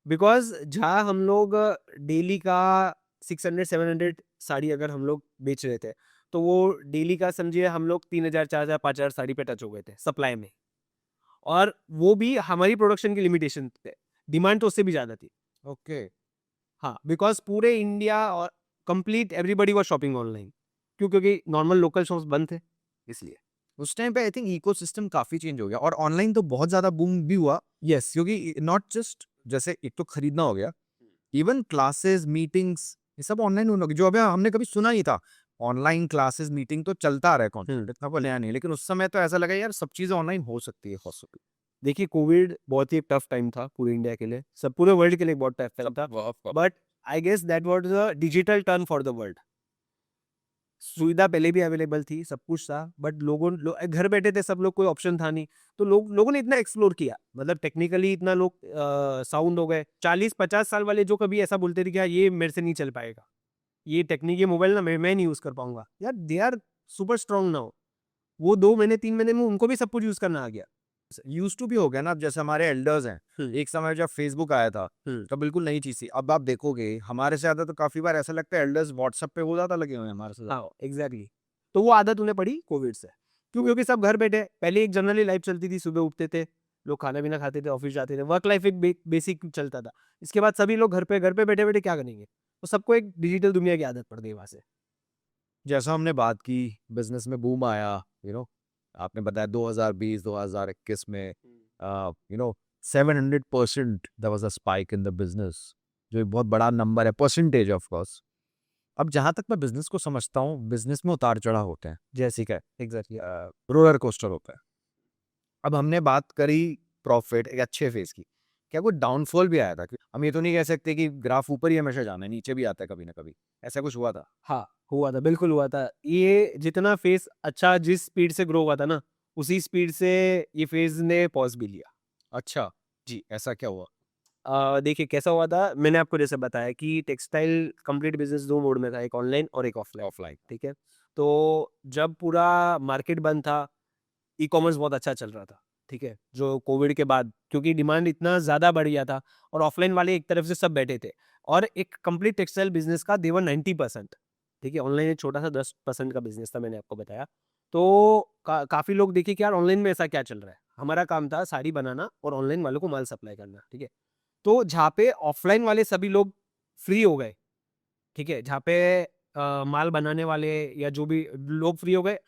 because जहाँ हम लोग डेली का 600-700 साड़ी अगर हम लोग बेच रहे थे, तो वो डेली का समझिए हम लोग 3000, 4000, 5000 साड़ी पे टच हो गए थे सप्लाई में। और वो भी हमारी प्रोडक्शन की लिमिटेशन थे, डिमांड तो उससे भी ज्यादा थी। ओके, हाँ, बिकॉज पूरे इंडिया और complete everybody was shopping online. क्यों? क्योंकि नॉर्मल लोकल शॉप्स बंद थे, इसलिए। उस टाइम पे आई थिंक इकोसिस्टम काफी चेंज हो गया और ऑनलाइन तो बहुत ज्यादा बूम भी हुआ, यस, क्योंकि नॉट जस्ट जैसे एक तो खरीदना हो गया, इवन क्लासेस मीटिंग्स ये सब ऑनलाइन होने लगे, जो अभी हमने कभी सुना ही था। ऑनलाइन क्लासेस मीटिंग तो चलता रहा कॉन्टेंट, इतना वो नया नहीं, लेकिन उस समय तो ऐसा लगा यार सब चीजें ऑनलाइन हो सकती है पॉसिबल। देखिए कोविड बहुत ही टफ टाइम था पूरे इंडिया के लिए, सब पूरे वर्ल्ड के लिए बहुत टफ टाइम था। But I guess that was the digital turn for the world. सुविधा पहले भी अवेलेबल थी, सब कुछ था, बट घर बैठे थे सब लोग, कोई ऑप्शन था नहीं। तो लोगों ने इतना एक्सप्लोर किया, मतलब टेक्निकली इतना लोग साउंड हो गए। 40-50 साल वाले जो कभी ऐसा बोलते थे कि यार ये मेरे से नहीं चल पाएगा, ये टेक्निक, ये मोबाइल ना मैं नहीं यूज कर पाऊंगा, यार they are super strong now. वो 2 महीने 3 महीने में उनको भी सब कुछ यूज करना आ गया। यूज टू भी हो गया ना, अब जैसे हमारे एल्डर्स हैं, हम्म, एक समय जब फेसबुक आया था हम्म, तो बिल्कुल नई चीज थी। अब आप देखोगे हमारे से ज्यादा तो काफी बार ऐसा लगता है एल्डर्स व्हाट्सएप पे वो ज्यादा लगे हुए हैं हमारे से ज्यादा। हाँ एग्जैक्टली। तो वो आदत उन्हें पड़ी कोविड से। क्यों? क्योंकि सब घर बैठे, पहले एक जनरली लाइफ चलती थी, सुबह उठते थे, लोग खाना पीना खाते थे, ऑफिस जाते थे, वर्क लाइफ एक बेसिक चलता था। इसके बाद सभी लोग घर पे बैठे बैठे क्या करेंगे, तो सबको एक डिजिटल दुनिया की आदत पड़ गई वहां से। जैसा हमने बात की, बिजनेस में बूम आया, आपने बताया 2020 2021 में, 700% there was a spike in the business, जो एक बहुत बड़ा नंबर है, परसेंटेज ऑफ कोर्स। अब जहां तक मैं बिजनेस को समझता हूँ, बिजनेस में उतार चढ़ाव होते हैं, जैसे कि एग्जैक्टली। रोलर कोस्टर होता है। अब हमने बात करी प्रॉफिट एक अच्छे फेज की, क्या कोई डाउनफॉल भी आया था? हम ये तो नहीं कह सकते कि ग्राफ ऊपर ही हमेशा जाना है, नीचे भी आता है कभी ना कभी, ऐसा कुछ हुआ था? हाँ, हुआ था, बिल्कुल हुआ था। ये जितना फेज अच्छा जिस स्पीड से ग्रो हुआ था ना, उसी स्पीड से ये फेज ने पॉज भी लिया। अच्छा, जी। ऐसा क्या हुआ? देखिए कैसा हुआ था, मैंने आपको जैसे बताया कि टेक्सटाइल कंप्लीट बिजनेस 2 मोड में था, एक ऑनलाइन और एक ऑफलाइन। ऑफलाइन। ठीक है, तो जब पूरा मार्केट बंद था, ई कॉमर्स बहुत अच्छा चल रहा था। ठीक है, जो कोविड के बाद, क्योंकि डिमांड इतना ज़्यादा बढ़ गया था और ऑफलाइन वाले एक तरफ से सब बैठे थे, और एक कंप्लीट टेक्सटाइल बिजनेस का देवर 90%। ठीक है, ऑनलाइन एक छोटा सा 10% का बिजनेस था, मैंने आपको बताया। तो काफ़ी लोग देखिए कि यार ऑनलाइन में ऐसा क्या चल रहा है। हमारा काम था साड़ी बनाना और ऑनलाइन वालों को माल सप्लाई करना। ठीक है, तो जहाँ पे ऑफलाइन वाले सभी लोग फ्री हो गए, ठीक है, जहाँ पे माल बनाने वाले या जो भी लोग फ्री हो गए,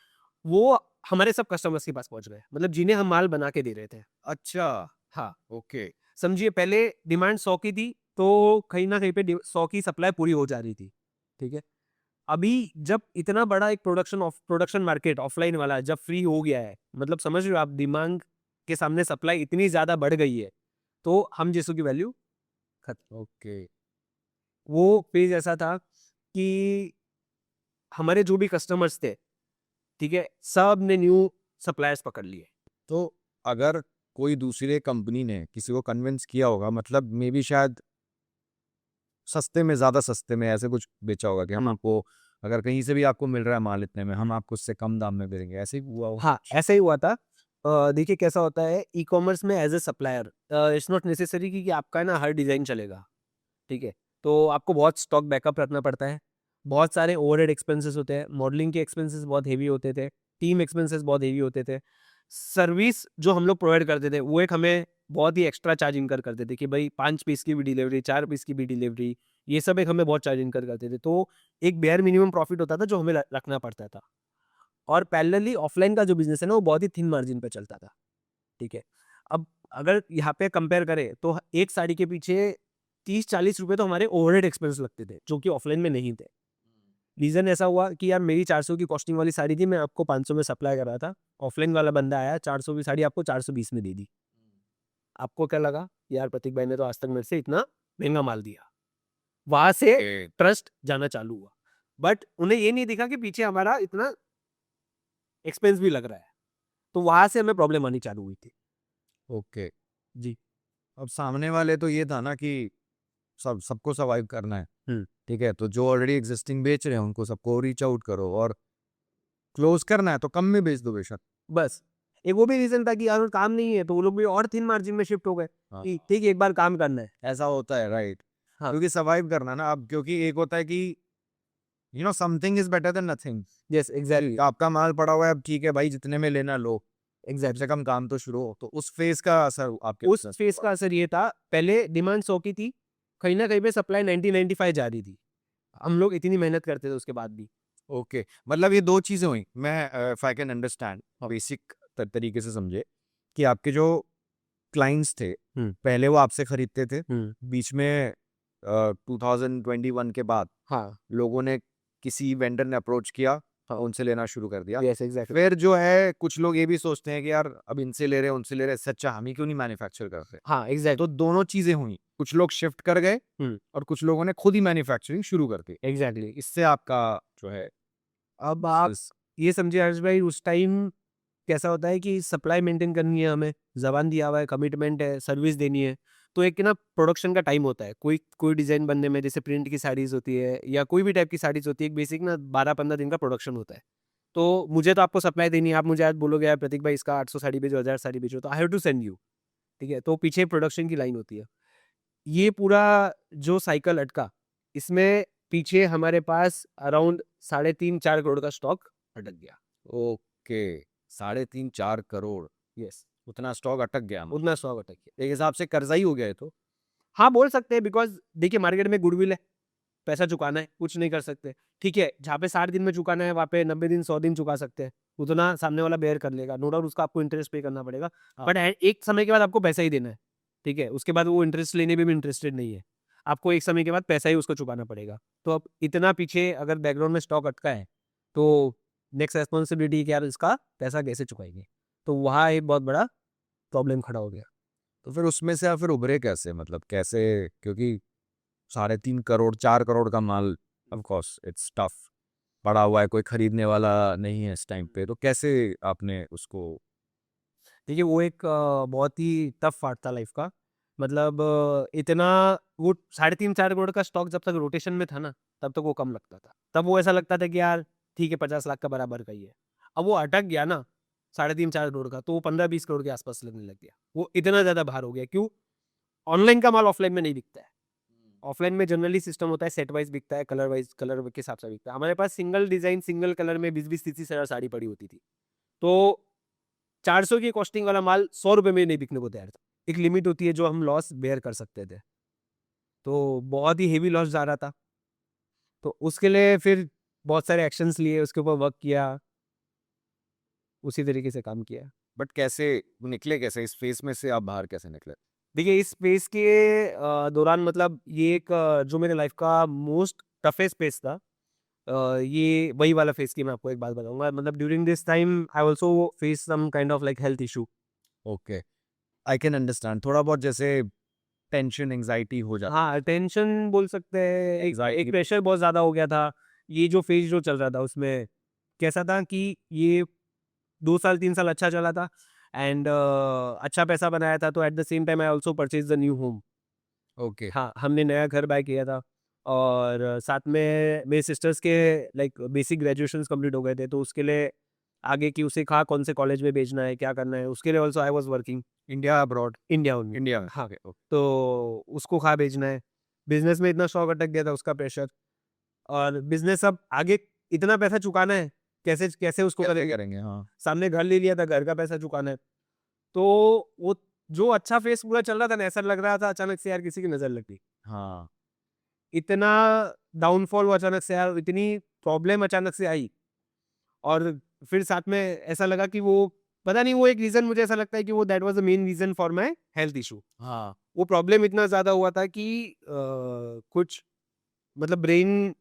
वो हमारे सब कस्टमर्स के पास पहुंच गए, मतलब जिन्हें हम माल बना के दे रहे थे। अच्छा, हाँ, ओके। समझिए पहले डिमांड 100 की थी, तो कहीं ना कहीं पे 100 की सप्लाई पूरी हो जा रही थी। ठीक है, अभी जब इतना बड़ा एक प्रोडक्शन मार्केट ऑफलाइन वाला जब फ्री हो गया है, मतलब समझ रहे हो आप, डिमांड के सामने सप्लाई इतनी ज्यादा बढ़ गई है, तो हम जैसों की वैल्यू खत्म। ओके, वो फेज ऐसा था कि हमारे जो भी कस्टमर्स थे, ठीक है, सब ने न्यू सप्लायर्स पकड़ लिए। तो अगर कोई दूसरे कंपनी ने किसी को कन्विंस किया होगा, मतलब मे बी शायद सस्ते में, ज्यादा सस्ते में ऐसे कुछ बेचा होगा कि हम आपको, अगर कहीं से भी आपको मिल रहा है माल इतने में, हम आपको उससे कम दाम में बेचेंगे, ऐसे ही हुआ हो? हाँ, ऐसा ही हुआ था। देखिए कैसा होता है ई कॉमर्स में, as a supplier it's not necessary कि आपका ना हर डिज़ाइन चलेगा। ठीक है, तो आपको बहुत स्टॉक बैकअप रखना पड़ता है, बहुत सारे ओवरहेड एक्सपेंसेस होते हैं, मॉडलिंग के एक्सपेंसेस बहुत हेवी होते थे, टीम एक्सपेंसेस बहुत हेवी होते थे। सर्विस जो हम लोग प्रोवाइड करते थे, वो एक हमें बहुत ही एक्स्ट्रा चार्ज इनकर करते थे कि भाई 5 पीस की भी डिलीवरी, 4 पीस की भी डिलीवरी, ये सब एक हमें बहुत चार्ज इनकर करते थे। तो एक बेयर मिनिमम प्रॉफिट होता था जो हमें रखना पड़ता था। और पैरेलली ऑफलाइन का जो बिजनेस है ना, वो बहुत ही थिन मार्जिन पे चलता था। ठीक है, अब अगर यहाँ पे कंपेयर करें तो एक साड़ी के पीछे 30-40 रुपए तो हमारे ओवरहेड एक्सपेंस लगते थे, जो कि ऑफलाइन में नहीं थे। रीजन ऐसा हुआ कि यार मेरी 400 की कॉस्टिंग वाली साड़ी थी, मैं आपको 500 में सप्लाई कर रहा था। ऑफलाइन वाला बंदा आया, 400 की साड़ी आपको 420 में दे दी। आपको क्या लगा, यार प्रतीक भाई ने तो आज तक मेरे से इतना महंगा माल दिया। वहां से ट्रस्ट जाना चालू हुआ, बट उन्हें ये नहीं दिखा कि पीछे हमारा इतना एक्सपेंस भी लग रहा है। तो वहां से हमें प्रॉब्लम आनी चालू हुई थी। ओके। जी। अब सामने वाले तो ये था ना कि सबको सर्वाइव करना है, ठीक है, तो जो ऑलरेडी एग्जिस्टिंग बेच रहे हैं उनको सबको रीच आउट करो, और क्लोज करना है तो कम में बेच दो बेशक। बस एक वो भी रीजन था कि यार काम नहीं है, तो वो लोग भी और थिन मार्जिन में शिफ्ट हो गए हाँ। कि ठीक है एक बार काम करना है। ऐसा होता है, राइट। हाँ। क्योंकि सर्वाइव करना ना, अब क्योंकि एक होता है कि something is better than nothing. Yes exactly आपका माल पड़ा हुआ है, अब ठीक है भाई, जितने में लेना लो, कम एग्जैक्टली। से कम काम तो शुरू हो। तो उस फेज का असर आपके उस business फेज पर का असर ये था, पहले डिमांड 100 की थी, कहीं ना कहीं पे सप्लाई 90-95 जा रही थी। हम लोग इतनी मेहनत करते थे उसके बाद भी। ओके, मतलब ये दो चीजें हुई। मैं if I can understand basic तरीके से समझे कि आपके जो क्लाइंट्स थे, पहले वो आपसे खरीदते थे, बीच में 2021 के बाद हाँ लोगों ने किसी वेंडर ने अप्रोच किया, उनसे लेना शुरू कर दिया। Yes exactly. फिर जो है कुछ लोग ये भी सोचते हैं कि यार अब इनसे ले रहे हैं उनसे ले रहे हैं, सच्चा हम ही क्यों नहीं मैन्युफैक्चर करते। हाँ एग्जैक्ट तो दोनों चीजें हुई, कुछ लोग शिफ्ट कर गए और कुछ लोगों ने खुद ही मैन्युफैक्चरिंग शुरू कर दी। एग्जैक्टली। इससे आपका जो है अब आप ये समझिए हर्ष भाई, उस टाइम कैसा होता है कि सप्लाई मेंटेन करनी है, हमें जबान दिया हुआ है, कमिटमेंट है, सर्विस देनी है। तो एक ना प्रोडक्शन का टाइम होता है, कोई कोई डिजाइन बनने में, जैसे प्रिंट की साड़ीज होती है या कोई भी टाइप की साड़ीज होती है, एक बेसिक ना 12-15 दिन का प्रोडक्शन होता है। तो मुझे तो आपको सप्लाई देनी है, आप मुझे आज बोलोगे यार प्रतीक भाई इसका 800 साड़ी बेचो, 1000 साड़ी बेचो, तो I have to send you. ठीक है, तो पीछे प्रोडक्शन की लाइन होती है। ये पूरा जो साइकिल अटका, इसमें पीछे हमारे पास अराउंड 3.5-4 करोड़ का स्टॉक अटक गया। ओके, 3.5-4 करोड़, यस, उतना स्टॉक अटक गया। उतना स्टॉक अटक गया। एक हिसाब से कर्जा ही हो गया है तो। हाँ बोल सकते हैं, बिकॉज देखिए मार्केट में गुडविल है, पैसा चुकाना है, कुछ नहीं कर सकते। ठीक है, जहाँ पे 60 दिन में चुकाना है वहाँ पे 90 दिन 100 दिन चुका सकते हैं, उतना सामने वाला बेयर कर लेगा, नो डाउट उसका आपको इंटरेस्ट पे करना पड़ेगा। हाँ। बट एक समय के बाद आपको पैसा ही देना है। ठीक है, उसके बाद वो इंटरेस्ट लेने में भी इंटरेस्टेड नहीं है, आपको एक समय के बाद पैसा ही उसको चुकाना पड़ेगा। तो अब इतना पीछे अगर बैकग्राउंड में स्टॉक अटका है, तो नेक्स्ट रेस्पॉन्सिबिलिटी कि यार इसका पैसा कैसे चुकाएंगे, तो वहाँ एक बहुत बड़ा प्रॉब्लम खड़ा हो गया। तो फिर उसमें से आप फिर उभरे कैसे, मतलब कैसे, क्योंकि 3.5 करोड़ 4 करोड़ का माल, ऑफ कोर्स इट्स टफ, पड़ा हुआ है, कोई खरीदने वाला नहीं है इस टाइम पे, तो कैसे आपने उसको। देखिए वो एक बहुत ही टफ पार्ट था लाइफ का। मतलब इतना वो 3.5-4 करोड़ का स्टॉक जब तक रोटेशन में था ना, तब तक वो कम लगता था। तब वो ऐसा लगता था कि यार ठीक है 50 लाख का बराबर का ही है। अब वो अटक गया ना 3.5-4 करोड़ का, तो वो 15-20 करोड़ के आसपास लगने लग गया। वो इतना ज़्यादा भार हो गया। क्यों? ऑनलाइन का माल ऑफलाइन में नहीं बिकता है। ऑफलाइन में जनरली सिस्टम होता है सेट वाइज बिकता है, कलर वाइज, कलर के हिसाब से बिकता है। हमारे पास सिंगल डिजाइन सिंगल कलर में 20-30 हजार साड़ी पड़ी होती थी। तो 400 की कॉस्टिंग वाला माल 100 रुपए में नहीं बिकने को तैयार था। एक लिमिट होती है जो हम लॉस बेयर कर सकते थे, तो बहुत ही हेवी लॉस जा रहा था। तो उसके लिए फिर बहुत सारे एक्शंस लिए, उसके ऊपर वर्क किया, उसी तरीके से काम किया। बट कैसे निकले, कैसे इस फेस में से आप बाहर कैसे निकले। देखिए इस स्पेस के दौरान, मतलब ये एक जो मेरे लाइफ का मोस्ट टफेस्ट स्पेस था। ये वही वाला फेस की मैं आपको एक बात बताऊंगा। मतलब during this time I also face some kind of like health issue. Okay, I can understand, थोड़ा बहुत जैसे टेंशन एंजाइटी हो जाता हाँ टेंशन बोल सकते हैं, एक प्रेशर बहुत ज़्यादा हो गया था। ये जो फेज जो चल रहा था उसमें कैसा था कि ये 2 साल 3 साल अच्छा चला था एंड अच्छा पैसा बनाया था। तो at the same time I also purchase the new home. Okay. हाँ हमने नया घर बाय किया था, और साथ में मेरे सिस्टर्स के लाइक बेसिक ग्रेजुएशंस कंप्लीट हो गए थे। तो उसके लिए आगे की उसे कहा कौन से कॉलेज में भेजना है, क्या करना है, उसके लिए also I was working India abroad. India only. India में, हाँ ओके ओके। तो उसको कहाँ भेजना है, बिजनेस में इतना शौक अटक गया था, उसका प्रेशर, और बिजनेस अब आगे इतना पैसा चुकाना है, कैसे कैसे उसको कैसे करेंगे, हाँ। सामने घर ले लिया था, घर का पैसा चुकाना है। तो वो जो अच्छा फेस पूरा चल रहा था ना, ऐसा लग रहा था अचानक से यार किसी की नजर लग गई। हाँ, इतना डाउनफॉल हुआ अचानक से यार, इतनी प्रॉब्लम अचानक से आई। और फिर साथ में ऐसा लगा कि वो पता नहीं वो एक रीज़न मुझे ऐसा लगता है कि वो that was the main reason for my health issue. हाँ, वो प्रॉब्लम इतना ज़्यादा हुआ था कि कुछ मतलब ब्रेन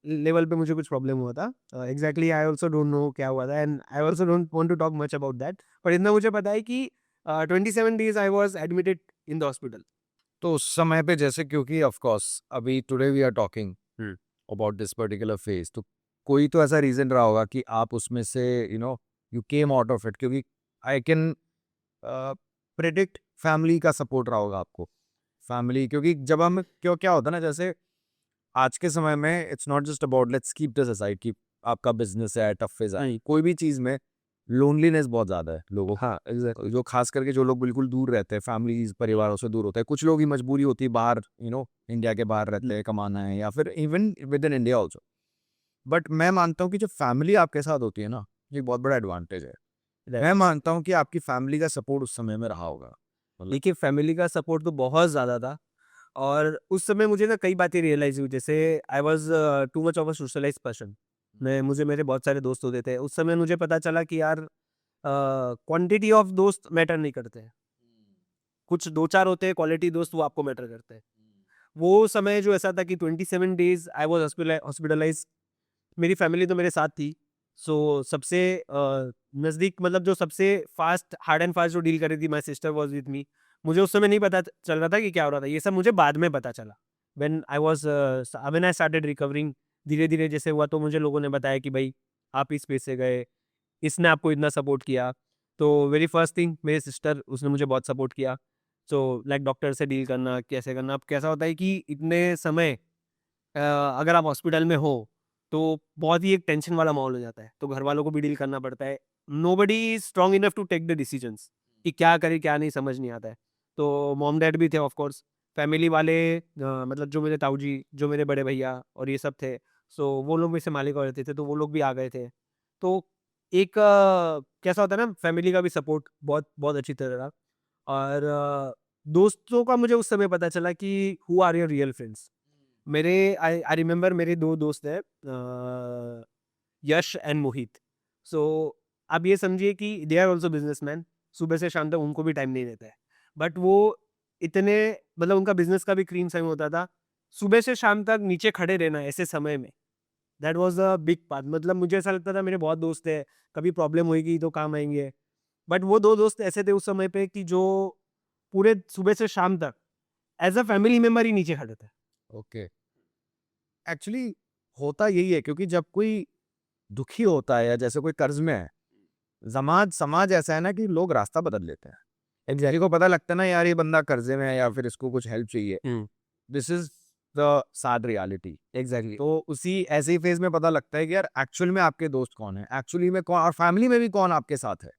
लेवल पे मुझे कुछ प्रॉब्लम हुआ था। Exactly I also don't know क्या हुआ था and I also don't want to talk much about that. पर इतना मुझे पता है कि 27 days I was admitted in the hospital. तो उस समय पे जैसे क्योंकि ऑफ कोर्स अभी today we are talking hmm. About this particular phase, तो कोई तो ऐसा रीजन रहा होगा कि आप उसमें से you came out of it, क्योंकि आई कैन प्रिडिक्ट फैमिली का सपोर्ट रहा होगा आपको। फैमिली, क्योंकि जब हम क्यों क्या होता है ना, जैसे आज के समय में it's not just about let's keep this aside कि आपका बिजनेस है, टफ फेज है, नहीं। कोई भी चीज में लोनलीनेस बहुत ज्यादा है लोगों को। हाँ, एग्ज़ैक्टली। जो खास करके जो लोग बिल्कुल दूर रहते हैं, फैमिलीज परिवारों से दूर होते हैं, कुछ लोग ही मजबूरी होती है बाहर इंडिया के बाहर रहते हैं, कमाना है, या फिर even with in India also. But मैं मानता हूँ कि जो फैमिली आपके साथ होती है ना, ये एक बहुत बड़ा एडवांटेज है। मैं मानता हूँ कि आपकी फैमिली का सपोर्ट उस समय में रहा होगा। मतलब देखिए फैमिली का सपोर्ट तो बहुत ज़्यादा था और उस समय मुझे ना कई बातें रियलाइज़ हुई। जैसे I was too much of a socialised person. मैं मुझे मेरे बहुत सारे दोस्त होते थे। उस समय मुझे पता चला कि यार क्वांटिटी ऑफ दोस्त मैटर नहीं करते हैं। कुछ 2-4 होते हैं क्वालिटी दोस्त, वो आपको मैटर करते हैं। वो समय जो ऐसा था कि 27 डेज़ आई वाज़ हॉस्पिटलाइज़्ड। मेरी फैमिली तो मेरे साथ थी। सो सबसे नज़दीक मतलब जो सबसे फ़ास्ट हार्ड एंड फ़ास्ट जो डील कर रही थी, my sister was with me. मुझे उस समय नहीं पता चल रहा था कि क्या हो रहा था। ये सब मुझे बाद में पता चला। व्हेन आई स्टार्टेड रिकवरिंग, धीरे-धीरे जैसे हुआ तो मुझे लोगों ने बताया कि भाई आप इस फेज़ से गए, इसने आपको इतना सपोर्ट किया। तो वेरी फर्स्ट थिंग मेरी सिस्टर, उसने मुझे बहुत सपोर्ट किया। सो लाइक डॉक्टर से डील करना, कैसे करना। अब कैसा होता है कि इतने समय अगर आप हॉस्पिटल में हो, तो बहुत ही एक टेंशन वाला माहौल हो जाता है, तो घर वालों को भी डील करना पड़ता है। Nobody is strong enough to take the decisions कि क्या करें, क्या नहीं, समझ नहीं आता है। तो मॉम-डैड भी थे ऑफ कोर्स, फैमिली वाले मतलब जो मेरे ताऊ जी, जो मेरे बड़े भैया और ये सब थे, सो वो लोग मेरे से मालिक और रहते थे, तो वो लोग भी आ गए थे। तो एक कैसा होता है ना, फैमिली का भी सपोर्ट बहुत बहुत अच्छी तरह रहा। और दोस्तों का मुझे उस समय पता चला कि who are your real friends. मेरे आई आई रिमेंबर मेरे 2 दोस्त हैं, यश एंड मोहित। सो आप ये समझिए कि दे आर आल्सो बिज़नेसमैन। सुबह से शाम तक उनको भी टाइम नहीं रहता है। बट वो इतने मतलब उनका बिज़नेस का भी क्रीम टाइम होता था। सुबह से शाम तक नीचे खड़े रहना ऐसे समय में, that was a big part. मतलब मुझे ऐसा लगता था मेरे बहुत दोस्त हैं, कभी प्रॉब्लम होएगी तो काम आएँगे। बट वो 2 दोस्त ऐसे थे उस समय पे कि जो पूरे सुबह से शाम तक एज़ अ फैमिली मेंबर ही नीचे खड़े थे। ओके, एक्चुअली होता यही है, क्योंकि जब कोई दुखी होता है या जैसे कोई कर्ज में है, समाज समाज ऐसा है ना कि लोग रास्ता बदल लेते हैं। किसी को पता लगता है ना, यार ये बंदा कर्जे में है या फिर इसको कुछ हेल्प चाहिए। हुँ, this is the sad reality. Exactly. तो उसी ऐसे ही फेज में पता लगता है कि यार एक्चुअल में आपके दोस्त कौन है, एक्चुअली में कौन, और फैमिली में भी कौन आपके साथ है।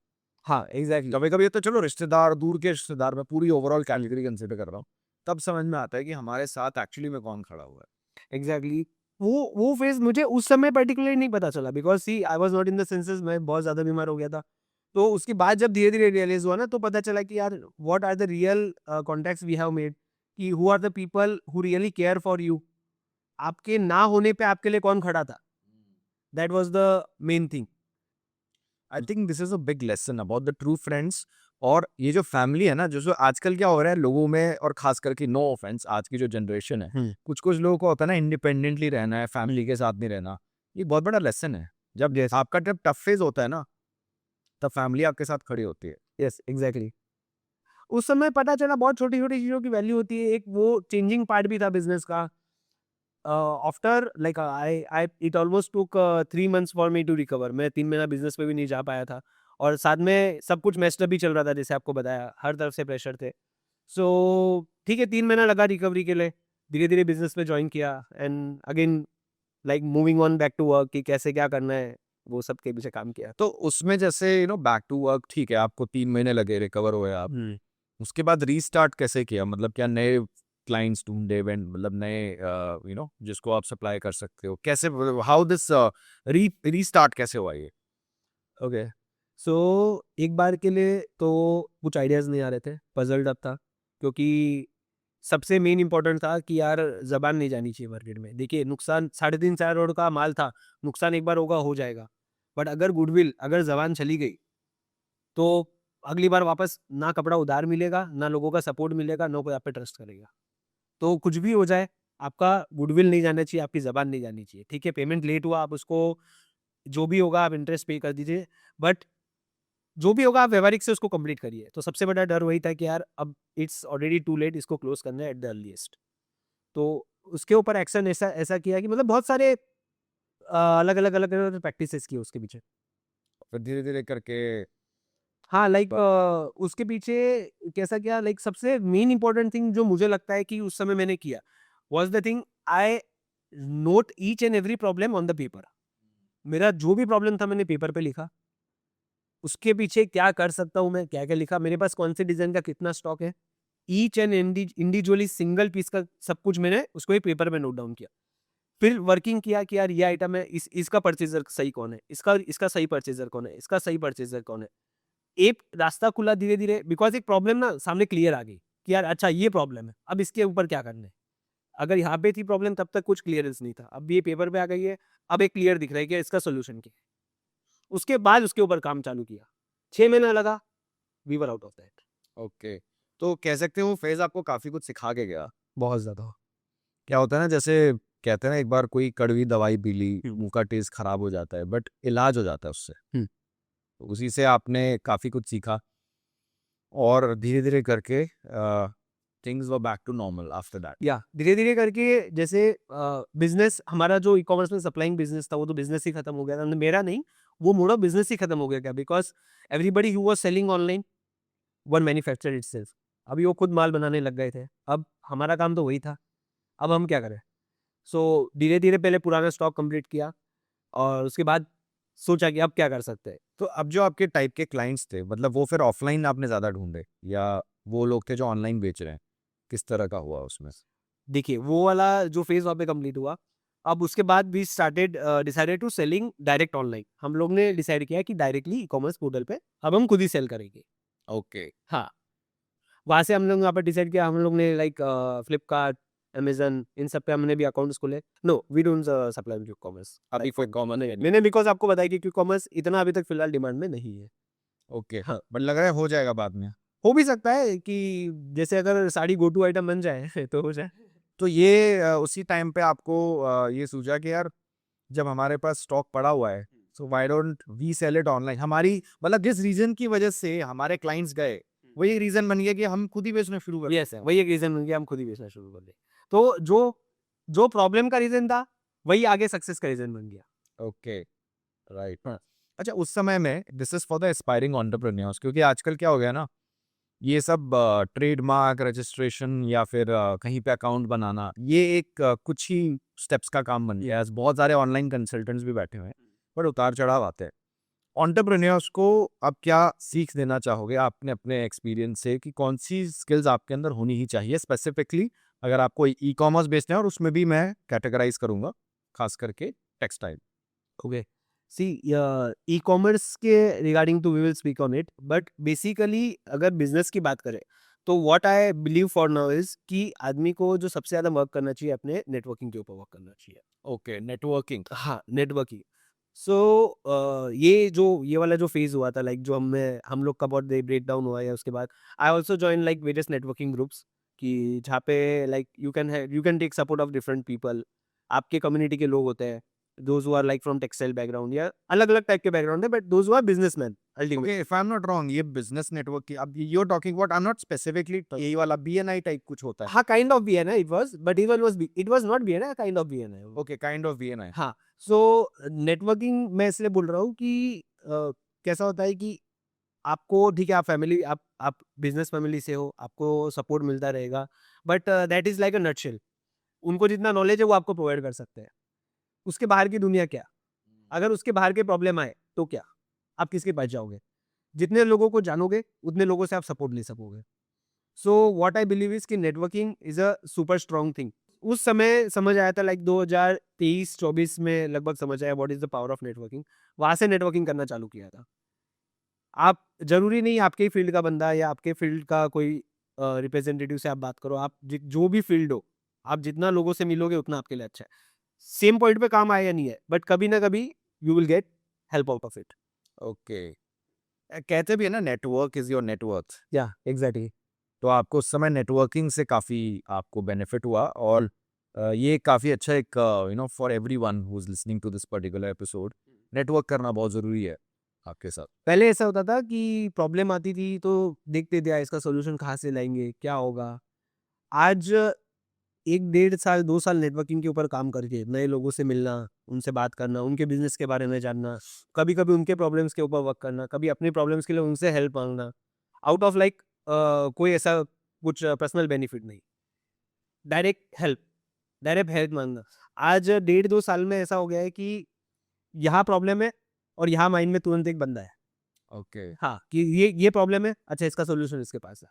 हाँ, एग्ज़ैक्टली। कभी कभी तो चलो रिश्तेदार, दूर के रिश्तेदार, मैं पूरी ओवरऑल कैटेगरी कंसिडर कर रहा हूँ, तब समझ में आता है कि हमारे साथ एक्चुअली में कौन खड़ा हुआ है। एग्ज़ैक्टली। वो फ़ेज़ मुझे उस समय पर्टिकुलरली नहीं पता चला, because C I was not in the senses. मैं बहुत ज़्यादा बीमार हो गया था। तो उसके बाद जब धीरे-धीरे रियलाइज़ हुआ ना, तो पता चला कि यार what are the real contacts we have made, कि who are the people who really care for you. आपके ना होने पे आपके लिए कौन खड़ा था, that was the main thing. I think this is a big lesson about the true friends. और ये जो फैमिली है ना, जो जो आजकल क्या हो रहा है लोगों में, और खास करके नो ऑफेंस, आज की जो जनरेशन है, हुँ, कुछ कुछ लोगों को होता है ना इंडिपेंडेंटली रहना है, फैमिली के साथ नहीं रहना। ये बहुत बड़ा लेसन है। जब येस, आपका जब टफ फेज होता है ना, तब फैमिली आपके साथ खड़ी होती है। Yes, exactly. उस समय पता चला बहुत छोटी-छोटी चीज़ों की वैल्यू होती है। एक वो चेंजिंग पार्ट भी था बिज़नेस का। After like I I it almost took 3 months for me to recover. मैं 3 महीना बिज़नेस में भी नहीं जा पाया था और साथ में सब कुछ मेस्ड अप भी चल रहा था, जैसे आपको बताया, हर तरफ से प्रेशर थे। सो ठीक है, 3 महीना लगा रिकवरी के लिए। धीरे-धीरे बिज़नेस में जॉइन किया and again like moving on back to work कि कैसे क्या करना है, वो सब के पीछे काम किया। तो उसमें जैसे बैक टू वर्क, ठीक है, आपको 3 महीने लगे, रिकवर हुए आप। हुँ। उसके बाद रीस्टार्ट कैसे किया? मतलब क्या नए क्लाइंट्स ढूंढे, मतलब नए जिसको आप सप्लाई कर सकते हो, कैसे, हाउ दिस रीस्टार्ट कैसे हुआ ये? ओके। सो एक बार के लिए तो कुछ आइडियाज़ नहीं आ रहे थे, पज़ल्ड अप था, क्योंकि सबसे मेन इम्पोर्टेंट था कि यार ज़बान नहीं जानी चाहिए मार्केट में। देखिए नुकसान 3.5-4 करोड़ का माल था, नुकसान एक बार होगा, हो जाएगा। बट अगर गुडविल, अगर ज़बान चली गई, तो अगली बार वापस ना कपड़ा उधार मिलेगा, ना लोगों का सपोर्ट मिलेगा, ना कोई आप पे ट्रस्ट करेगा। तो कुछ भी हो जाए, आपका गुडविल नहीं जाना चाहिए, आपकी ज़बान नहीं जानी चाहिए। ठीक है, पेमेंट लेट हुआ, आप उसको जो भी होगा आप इंटरेस्ट पे कर दीजिए, बट जो भी होगा आप व्यावहारिक से उसको कंप्लीट करिए। तो सबसे बड़ा डर वही था कि यार अब इट्स ऑलरेडी टू लेट, इसको क्लोज करना है एट द अर्लीस्ट। तो उसके ऊपर एक्शन ऐसा ऐसा किया कि मतलब बहुत सारे अलग-अलग प्रैक्टिसेस किए उसके पीछे। फिर धीरे-धीरे करके हाँ, लाइक उसके पीछे कैसा किया, लाइक सबसे मेन इम्पोर्टेंट थिंग जो मुझे लगता है कि उस समय मैंने किया was the thing I note each and every problem on the paper. मेरा जो भी प्रॉब्लम था मैंने पेपर पे लिखा। उसके पीछे क्या कर सकता हूँ मैं, क्या-क्या लिखा, मेरे पास कौन से डिज़ाइन का कितना स्टॉक है। Each and individually single piece का सब कुछ मैंने उसको एक पेपर में नोट डाउन किया। फिर वर्किंग किया कि यार ये आइटम है, इसका परचेज़र सही कौन है? इसका इसका सही परचेज़र कौन है? इसका सही परचेज़र कौन है? एक रास्ता खुला धीरे-धीरे, बिकॉज़ एक प्रॉब्लम ना सामने क्लियर आ गई कि यार अच्छा ये प्रॉब्लम है, अब इसके ऊपर क्या करना है? अगर यहाँ पे थी प्रॉब्लम तब तक कुछ क्लियरेंस नहीं था। अब ये पेपर पे आ गई है, अब एक क्लियर दिख रहा है कि इसका सॉल्यूशन क्या है। उसके बाद उसके ऊपर काम चालू किया। 6 महीना लगा, we were out of that. Okay. तो कह सकते हैं वो फ़ेज़ आपको काफ़ी कुछ सिखा के गया। बहुत ज़्यादा। क्या होता है ना जैसे कहते हैं ना एक बार कोई कड़वी दवाई पी ली, हुँ। मुँह का टेस्ट खराब हो जाता है बट इलाज हो जाता है उससे। हुँ। तो उसी से आपने काफ़ी कुछ सीखा और धीरे-धीरे करके things were back to normal after that. या धीरे-धीरे करके जैसे बिज़नेस हमारा जो ई-कॉमर्स में सप्लाइंग बिज़नेस था, वो तो बिज़नेस ही खत्म हो गया था। मेरा नहीं, वो मोड ऑफ बिज़नेस ही खत्म हो गया था, because everybody who was selling online one manufactured itself. अभी वो खुद माल बनाने लग गए थे। अब हमारा काम तो वही था। अब हम क्या करें? सो धीरे-धीरे पहले पुराना स्टॉक कंप्लीट किया और उसके बाद सोचा कि अब क्या कर सकते हैं? तो अब जो आपके टाइप के क्लाइंट्स थे मतलब वो फिर ऑफ़लाइन आपने ज़्यादा ढूँढे या वो लोग थे जो ऑनलाइन बेच रहे हैं? किस तरह का हुआ उसमें? देखिए, वो वाला जो फ़ेज़ वहाँ पे कंप्लीट हुआ, अब उसके बाद we started decided to selling direct online. हम लोग ने डिसाइड किया कि डायरेक्टली ई-कॉमर्स पोर्टल पे अब हम खुद ही सेल करेंगे। ओके। हाँ, वहाँ से हम लोग यहाँ पर डिसाइड किया, हम लोग ने लाइक फ्लिपकार्ट, अमेज़न इन सब पे हमने भी अकाउंट्स खोले। No, we don't supply quick commerce. अभी कोई कॉमन नहीं है। मैंने बिकॉज़ आपको बताया कि क्विक कॉमर्स इतना अभी तक फिलहाल डिमांड में नहीं है। ओके। हाँ, बट लग रहा है हो जाएगा बाद में। हो भी सकता है कि जैसे अगर साड़ी गो टू आइटम बन जाए तो हो जाए। तो ये उसी टाइम पे आपको ये सूझा कि यार जब हमारे पास स्टॉक पड़ा हुआ है so why don't we sell it online. हमारी मतलब जिस रीजन की वजह से हमारे क्लाइंट्स गए वो ये रीजन बन गया कि हम खुद ही बेचना शुरू कर यस है, वही एक रीज़न बन गया, हम खुद ही बेचना शुरू कर दें। तो जो जो प्रॉब्लम का रीज़न था, वही आगे सक्सेस का रीज़न बन गया। Okay right. हाँ। अच्छा उस समय में this is for the aspiring entrepreneurs क्योंकि आजकल क्या हो गया ना ये सब ट्रेडमार्क रजिस्ट्रेशन या फिर कहीं पे अकाउंट बनाना ये एक कुछ ही स्टेप्स का काम बन गया है। बहुत सारे ऑनलाइन कंसल्टेंट्स भी बैठे हुए हैं पर उतार चढ़ाव आते हैं। एंटरप्रेन्योर्स को आप क्या सीख देना चाहोगे आपने अपने एक्सपीरियंस से कि कौन सी स्किल्स आपके अंदर होनी ही चाहिए स्पेसिफिकली अगर आपको ई कॉमर्स बेचना है और उसमें भी मैं कैटेगराइज करूंगा खास करके टेक्सटाइल। ओके। सी ई-कॉमर्स के regarding to we will speak on it, but basically अगर बिज़नेस की बात करें, तो what I believe for now is कि आदमी को जो सबसे ज़्यादा वर्क करना चाहिए, अपने नेटवर्किंग के ऊपर वर्क करना चाहिए। Okay networking. हाँ, नेटवर्किंग। सो ये वाला जो फेज़ हुआ था, लाइक जो हम लोग का बहुत ब्रेक डाउन हुआ है, उसके बाद I also join like various networking groups कि जहाँ पे like you can take support of different people. आपके कम्युनिटी के लोग होते हैं, those who are like from textile background या अलग-अलग टाइप के बैकग्राउंड है, but those who are businessman ultimately. Okay if I am not wrong ये बिजनेस नेटवर्क की अब you are talking about I am not specifically यही वाला बीएनआई टाइप कुछ होता है। हाँ, kind of BNI it was, but it was not BNI, kind of BNI. Okay kind of BNI. हाँ, सो नेटवर्किंग मैं इसलिए बोल रहा हूँ कि कैसा होता है कि आपको ठीक है, आप बिज़नेस फैमिली से हो, आपको सपोर्ट मिलता रहेगा, but that is like a nutshell. उनको जितना नॉलेज है वो आपको प्रोवाइड कर सकते हैं। उसके बाहर की दुनिया क्या? अगर उसके बाहर के प्रॉब्लम आए, तो क्या? आप किसके पास जाओगे? जितने लोगों को जानोगे, उतने लोगों से आप सपोर्ट ले सकोगे। So what I believe is कि networking is a super strong thing. उस समय समझ आया था, लाइक 2023-24 में लगभग समझ आया what is the power of networking. वहाँ से नेटवर्किंग करना चालू किया था। आप ज़रूरी नहीं आपके ही फील्ड का बंदा या आपके फील्ड का कोई रिप्रेजेंटेटिव से आप बात करो, आप जो भी फील्ड हो, आप जितना लोगों से मिलोगे उतना आपके लिए अच्छा है। सेम पॉइंट पे काम आया या नहीं है, बट कभी ना कभी you will get help out of it. Okay कहते भी है ना, नेटवर्क इज योर नेटवर्थ। या एग्जैक्टली। तो आपको उस समय नेटवर्किंग से काफ़ी आपको बेनिफिट हुआ, और ये काफ़ी अच्छा एक for everyone who is listening to this particular episode, network करना बहुत ज़रूरी है आपके साथ। पहले ऐसा होता था कि प्रॉब्लम आती थी तो देखते थे इसका सॉल्यूशन कहाँ से लाएंगे, क्या होगा। आज 1 डेढ़ साल 2 साल नेटवर्किंग के ऊपर काम करके नए लोगों से मिलना, उनसे बात करना, उनके बिजनेस के बारे में जानना, कभी-कभी उनके प्रॉब्लम्स के ऊपर वर्क करना, कभी अपनी प्रॉब्लम्स के लिए उनसे हेल्प माँगना, आउट ऑफ लाइक कोई ऐसा कुछ पर्सनल बेनिफिट नहीं, डायरेक्ट हेल्प माँगना। आज डेढ़ 2 साल में ऐसा हो गया है कि यहाँ प्रॉब्लम है और यहाँ माइंड में तुरंत एक बंदा है। ओके। हाँ, कि ये प्रॉब्लम है, अच्छा इसका सॉल्यूशन इसके पास है।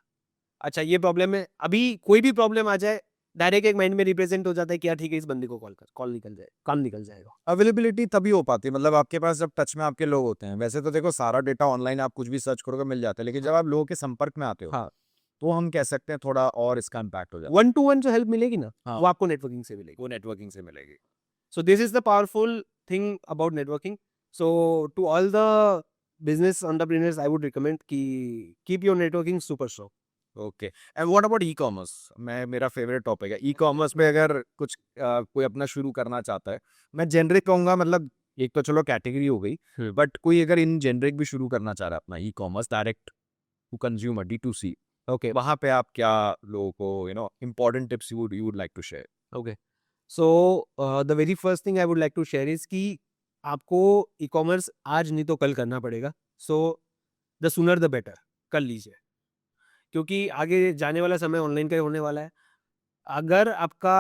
अच्छा ये प्रॉब्लम है, अभी कोई भी प्रॉब्लम आ जाए, डायरेक्ट एक माइंड में रिप्रेजेंट हो जाता है कि यार ठीक है इस बंदे को कॉल निकल जाए, काम निकल जाएगा। अवेलेबिलिटी तभी हो पाती है, मतलब आपके पास जब टच में आपके लोग होते हैं। वैसे तो देखो, सारा डेटा ऑनलाइन आप कुछ भी सर्च करोगे मिल जाता है, लेकिन जब आप लोगों के संपर्क में आते हो, हाँ, तो हम कह सकते हैं थोड़ा और इसका इम्पैक्ट हो जाता है। 1 to 1 जो हेल्प मिलेगी ना, हाँ। वो आपको नेटवर्किंग से मिलेगी। वो नेटवर्किंग से मिलेगी। So this is the powerful thing about networking. So to all the business entrepreneurs, I would recommend कि keep your networking super strong. Okay. And what about e commerce? मेरा फेवरेट टॉपिक है। ई कॉमर्स में अगर कुछ कोई अपना शुरू करना चाहता है, मैं जेनरिक कहूंगा, मतलब एक तो चलो कैटेगरी हो गई, बट कोई अगर इन जेनरिक भी शुरू करना चाह रहा है अपना e-commerce direct to consumer, D2C, Okay. वहां पे आप क्या लोगों को important tips you would like to share? Okay. So the very first thing I would like to share is कि आपको e-commerce आज नहीं तो कल करना पड़ेगा. So the sooner the better. कर लीजिए, क्योंकि आगे जाने वाला समय ऑनलाइन का ही होने वाला है। अगर आपका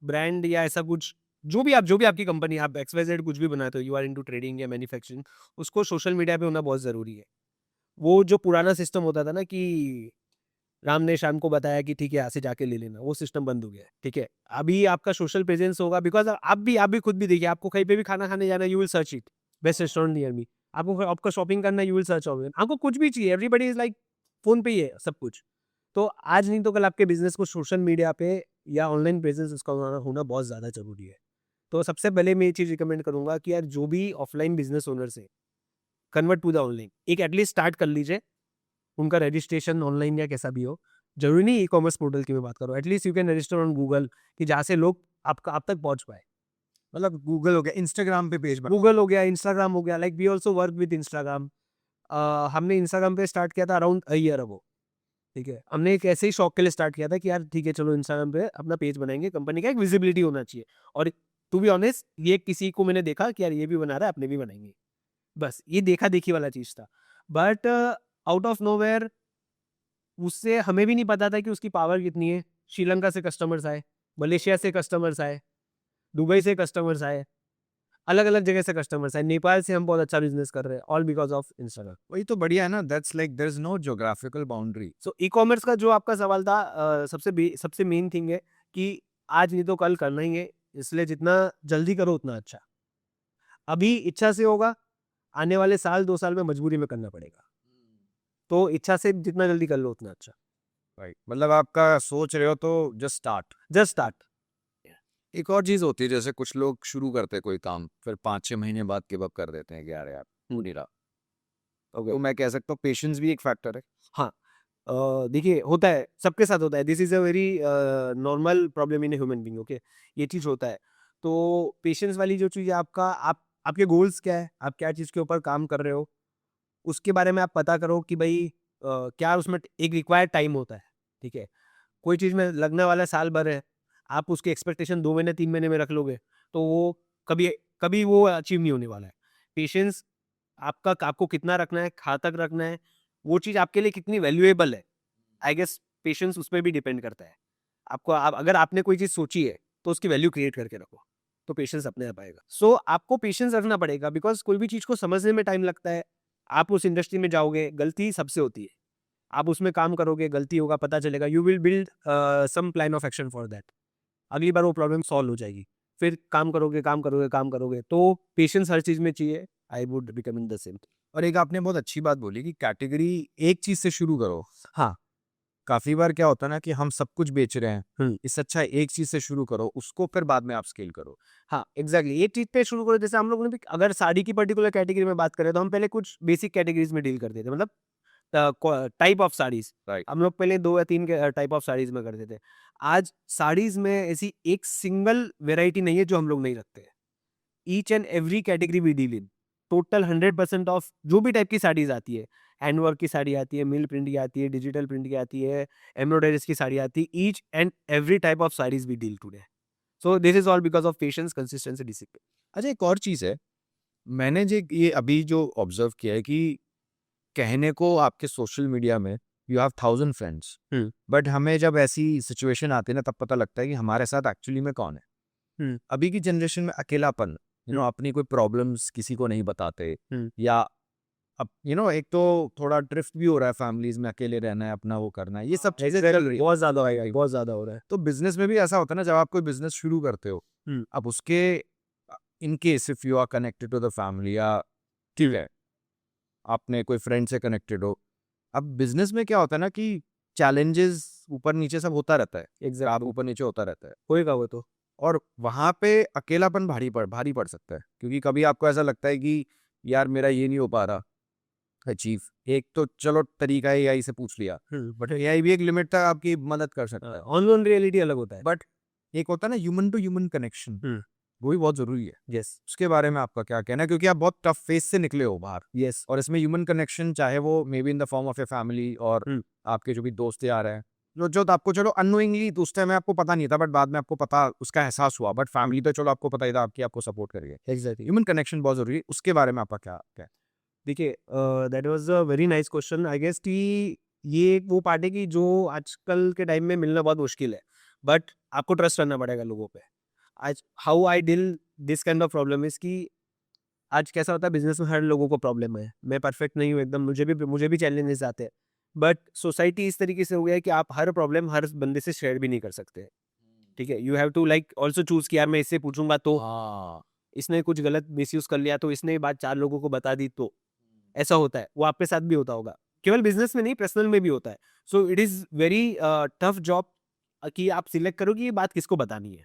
ब्रांड या ऐसा कुछ जो भी आपकी कंपनी, आप XYZ कुछ भी बनाते हो, यू आर इनटू ट्रेडिंग या मैन्युफैक्चरिंग, उसको सोशल मीडिया पे होना बहुत ज़रूरी है। वो जो पुराना सिस्टम होता था ना कि राम ने शाम को बताया कि ठीक है यहाँ से जाके ले लेना, वो सिस्टम बंद हो गया है। ठीक है, अभी आपका सोशल प्रेजेंस होगा, बिकॉज आप भी खुद भी देखिए, आपको कहीं पे भी खाना खाने जाना, you will search it best restaurant near me. आपका शॉपिंग करना, यू विल सर्च ऑनलाइन। आपको कुछ भी चाहिए, एवरीबडी इज लाइक फोन पे ही है सब कुछ। तो आज नहीं तो कल आपके बिजनेस को सोशल मीडिया पे या ऑनलाइन प्रेजेंस उसका होना बहुत ज़्यादा जरूरी है। तो सबसे पहले मैं ये चीज़ रिकमेंड करूंगा कि यार जो भी ऑफलाइन बिजनेस ओनर से कन्वर्ट टू द ऑनलाइन, एक एटलीस्ट स्टार्ट कर लीजिए। उनका रजिस्ट्रेशन ऑनलाइन या कैसा भी हो, जरूरी नहीं ई कॉमर्स पोर्टल की मैं बात करूँ, at least you can register on Google, कि जहाँ से लोग आप तक पहुँच पाए। मतलब गूगल हो गया, इंस्टाग्राम पे पेज बना। गूगल हो गया, इंस्टाग्राम हो गया, like we also work with Instagram. हमने इंस्टाग्राम पे स्टार्ट किया था अराउंड अ ईयर अगो। ठीक है, हमने एक ऐसे ही शौक के लिए स्टार्ट किया था कि यार ठीक है चलो इंस्टाग्राम पे अपना पेज बनाएंगे, कंपनी का एक विजिबिलिटी होना चाहिए। और टू बी ऑनेस्ट, ये किसी को मैंने देखा कि यार ये भी बना रहा है, अपने भी बनाएंगे, बस ये देखा देखी वाला चीज था। बट आउट ऑफ नोवेयर उससे हमें भी नहीं पता था कि उसकी पावर कितनी है। श्रीलंका से कस्टमर्स आए, मलेशिया से कस्टमर्स आए, दुबई से कस्टमर्स आए, अलग अलग जगह से कस्टमर्स आए, नेपाल से हम बहुत अच्छा बिजनेस कर रहे हैं, ऑल बिकॉज ऑफ इंस्टाग्राम। वही तो बढ़िया है ना, that's like there is no geographical boundary. So e-commerce का जो आपका सवाल था, सबसे मेन थिंग है कि आज नहीं तो कल करना ही है, इसलिए जितना जल्दी करो उतना अच्छा। अभी इच्छा से होगा, आने वाले साल 2 साल में मजबूरी में करना पड़ेगा। तो इच्छा से जितना जल्दी कर लो उतना अच्छा। राइट, मतलब आपका सोच रहे हो तो जस्ट स्टार्ट। एक और चीज होती है, जैसे कुछ लोग शुरू करते हैं कोई काम, फिर 5-6 महीने बाद गिव अप कर देते हैं कि यार नहीं रहा। तो मैं कह सकता हूँ पेशेंस भी एक फैक्टर है। हाँ, देखिए होता है, सबके साथ होता है, this is a very normal problem in human being. Okay, ये चीज़ होता है। तो पेशेंस वाली जो चीज़ है, आपके गोल्स क्या है, आप क्या चीज़ के ऊपर काम कर रहे हो, उसके बारे में आप पता करो कि भाई क्या उसमें एक रिक्वायर्ड टाइम होता है। ठीक है, कोई चीज़ में लगने वाला साल भर है, आप उसकी एक्सपेक्टेशन 2 महीने 3 महीने में रख लोगे तो वो कभी कभी वो अचीव नहीं होने वाला है। पेशेंस आपको कितना रखना है, कहाँ तक रखना है, वो चीज़ आपके लिए कितनी वैल्यूएबल है, आई गेस पेशेंस उस पे भी डिपेंड करता है। अगर आपने कोई चीज़ सोची है तो उसकी वैल्यू क्रिएट करके रखो, तो पेशेंस अपने आप आएगा। सो आपको पेशेंस रखना पड़ेगा, बिकॉज कोई भी चीज़ को समझने में टाइम लगता है। आप उस इंडस्ट्री में जाओगे, गलती सबसे होती है, आप उसमें काम करोगे, गलती होगा, पता चलेगा, you will build some plan of action for that. अगली बार वो प्रॉब्लम सॉल्व हो जाएगी, फिर काम करोगे। तो पेशेंस हर चीज़ में चाहिए। I would recommend the same. और एक आपने बहुत अच्छी बात बोली कि कैटेगरी एक चीज से शुरू करो। हाँ, काफी बार क्या होता है ना कि हम सब कुछ बेच रहे हैं, हम्म। इससे अच्छा एक चीज से शुरू करो, उसको फिर बाद में आप स्केल करो। हाँ एग्जैक्टली एक चीज पे शुरू करो। जैसे हम लोगों ने भी अगर साड़ी की पर्टिकुलर कैटेगरी में बात करें तो हम पहले कुछ बेसिक कैटेगरीज में डील करते थे, मतलब टाइप ऑफ साड़ीज। राइट। हम लोग पहले 2 या 3 टाइप ऑफ साड़ीज में करते थे। आज साड़ीज में ऐसी एक सिंगल वेराइटी नहीं है जो हम लोग नहीं रखते। Each and every category we deal in. Total 100% of जो भी टाइप की साड़ीज आती है, हैंडवर्क की साड़ी आती है, मिल प्रिंट की आती है, डिजिटल प्रिंट की आती है, एम्ब्रॉयडरीज की साड़ी आती है, each and every type of saris we deal today. So this is all because of patience, consistency, discipline. अच्छा, एक और चीज है, मैंने ये अभी जो ऑब्जर्व किया है कि कहने को आपके सोशल मीडिया में यू हैव 1000 फ्रेंड्स, बट हमें जब ऐसी सिचुएशन आती है ना तब पता लगता है कि हमारे साथ एक्चुअली में कौन है। अभी की जनरेशन में अकेलापन, अपनी कोई प्रॉब्लम्स किसी को नहीं बताते, या अब एक तो थोड़ा ड्रिफ्ट भी हो रहा है, फैमिलीज में अकेले रहना है, अपना वो करना है, ये सब चीजें चल रही है। बहुत ज्यादा होगा, बहुत ज्यादा हो रहा है। तो बिजनेस में भी ऐसा होता है ना, जब आप कोई बिजनेस शुरू करते हो, अब उसके in case if you are connected to the family, या ठीक है आपने कोई फ्रेंड से कनेक्टेड हो, अब बिजनेस में क्या होता है ना कि चैलेंजेस ऊपर नीचे सब होता रहता है, एग्जैक्ट ऊपर नीचे होता रहता है, होएगा वो तो। और वहां पे अकेलापन भारी पड़ सकता है, क्योंकि कभी आपको ऐसा लगता है कि यार मेरा ये नहीं हो पा रहा अचीव। एक तो चलो तरीका है एआई से पूछ लिया, बट एआई भी एक लिमिट तक आपकी मदद कर सकता है, ऑनलाइन रियलिटी अलग होता है। बट एक होता है ना ह्यूमन टू ह्यूमन कनेक्शन, वो भी बहुत जरूरी है। यस उसके बारे में आपका क्या कहना है, क्योंकि आप बहुत टफ फेस से निकले हो बाहर, यस और इसमें ह्यूमन कनेक्शन, चाहे वो may be in the form of a family और आपके जो भी दोस्त यार हैं, जो आपको चलो अननोइंगली तो उस टाइम में आपको पता नहीं था, बट बाद में आपको पता, उसका एहसास हुआ, बट फैमिली तो चलो आपको पता ही था आपकी, आपको सपोर्ट करेगी। एग्जैक्टली। ह्यूमन कनेक्शन बहुत जरूरी है, उसके बारे में आपका क्या है? देखिए that was a very nice question. I guess कि ये वो पार्ट है कि जो आजकल के टाइम में मिलना बहुत मुश्किल है, बट आपको ट्रस्ट करना पड़ेगा लोगों पे। आज how I deal this kind of problem is कि आज कैसा होता है बिजनेस में, हर लोगों को प्रॉब्लम है। मैं परफेक्ट नहीं हूँ एकदम, मुझे भी चैलेंजेस आते हैं, बट सोसाइटी इस तरीके से हो गया है कि आप हर प्रॉब्लम हर बंदे से शेयर भी नहीं कर सकते। ठीक है, you have to like also choose कि यार मैं इससे पूछूंगा तो इसने कुछ गलत मिसयूज कर लिया, तो इसने ये बात 4 लोगों को बता दी, तो ऐसा होता है। वो आपके साथ भी होता होगा, केवल बिजनेस में नहीं, पर्सनल में भी होता है। So it is very tough job कि आप सिलेक्ट करो कि ये बात किसको बतानी है।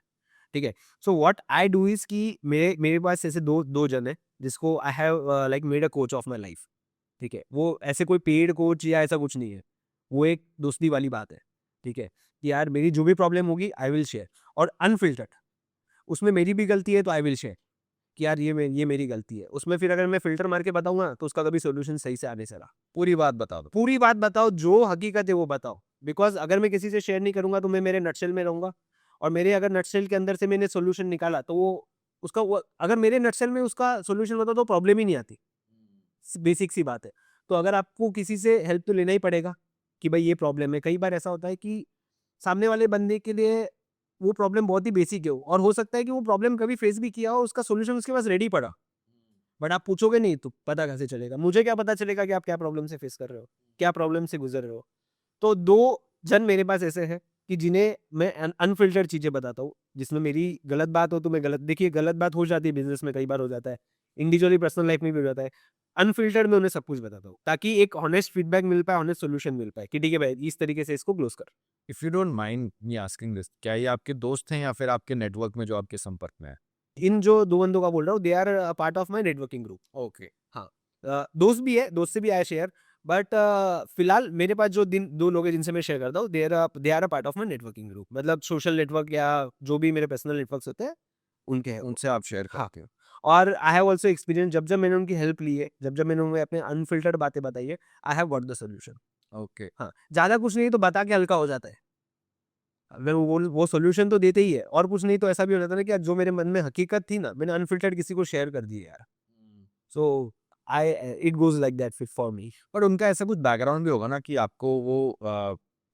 ठीक है, सो व्हाट आई डू इज कि मेरे पास ऐसे दो जन है जिसको I have like made a coach of my life. ठीक है, वो ऐसे कोई पेड कोच या ऐसा कुछ नहीं है, वो एक दोस्ती वाली बात है। ठीक है, कि यार मेरी जो भी प्रॉब्लम होगी आई विल शेयर, और अनफिल्टर्ड। उसमें मेरी भी गलती है तो आई विल शेयर कि यार ये मेरी गलती है। उसमें फिर अगर मैं फिल्टर मार के बताऊंगा तो उसका कभी सोल्यूशन सही से आने से रहा। पूरी बात बता दो। पूरी बात बताओ, जो हकीकत है वो बताओ, बिकॉज अगर मैं किसी से शेयर नहीं करूंगा तो मैं मेरे नटशेल में रहूंगा, और मेरे अगर नटशेल के अंदर से मैंने सोल्यूशन निकाला तो वो अगर मेरे नटशेल में उसका सोल्यूशन होता तो प्रॉब्लम ही नहीं आती। बेसिक सी बात है। तो अगर आपको किसी से हेल्प तो लेना ही पड़ेगा कि भाई ये प्रॉब्लम है। कई बार ऐसा होता है कि सामने वाले बंदे के लिए वो प्रॉब्लम बहुत ही बेसिक है, और हो सकता है कि वो प्रॉब्लम कभी फेस भी किया हो, उसका सोल्यूशन उसके पास रेडी पड़ा, बट आप पूछोगे नहीं तो पता कैसे चलेगा? मुझे क्या पता चलेगा कि आप क्या प्रॉब्लम से फेस कर रहे हो, क्या प्रॉब्लम से गुजर रहे हो? तो 2 जन मेरे पास ऐसे हैं कि जिन्हें मैं अनफिल्टर्ड चीजें बताता हूँ, जिसमें मेरी गलत बात हो तो मैं गलत, देखिए गलत बात हो जाती है बिजनेस में, कई बार हो जाता है, इंडिविजुअली पर्सनल लाइफ में भी हो जाता है। अनफिल्टर्ड में उन्हें सब कुछ बताता हूँ, ताकि एक ऑनेस्ट फीडबैक मिल पाए, ऑनेस्ट सोल्यूशन मिल पाए कि ठीक है भाई इस तरीके से इसको क्लोज कर। If you don't mind me asking this, क्या ये आपके दोस्त हैं या फिर आपके नेटवर्क में जो आपके संपर्क में है? इन जो 2 बंदों का बोल रहा हूँ, they are part of my networking group. Okay. दोस्त भी है, दोस्त से भी आया शेयर, बट फिलहाल मेरे पास जो 2 लोग हैं जिनसे मैं शेयर करता हूँ, they are a part of my networking group. मतलब सोशल नेटवर्क या जो भी मेरे पर्सनल नेटवर्क्स होते हैं उनके हैं वो। उनसे आप शेयर हाँ, करते हो? और आई हैव ऑल्सो एक्सपीरियंस, जब मैंने उनकी हेल्प ली है, जब मैंने उन्हें अपने अनफिल्टर्ड बातें बताई है, I have got the solution. Okay. हाँ, ज्यादा कुछ नहीं तो बता के हल्का हो जाता है। अगर वो सोल्यूशन तो देते ही है, और कुछ नहीं तो ऐसा भी हो जाता है ना कि यार जो मेरे मन में हकीकत थी ना, मैंने अनफिल्टर्ड किसी को शेयर कर दी यार। So I it goes like that for me. पर उनका ऐसा कुछ बैकग्राउंड भी होगा ना कि आपको वो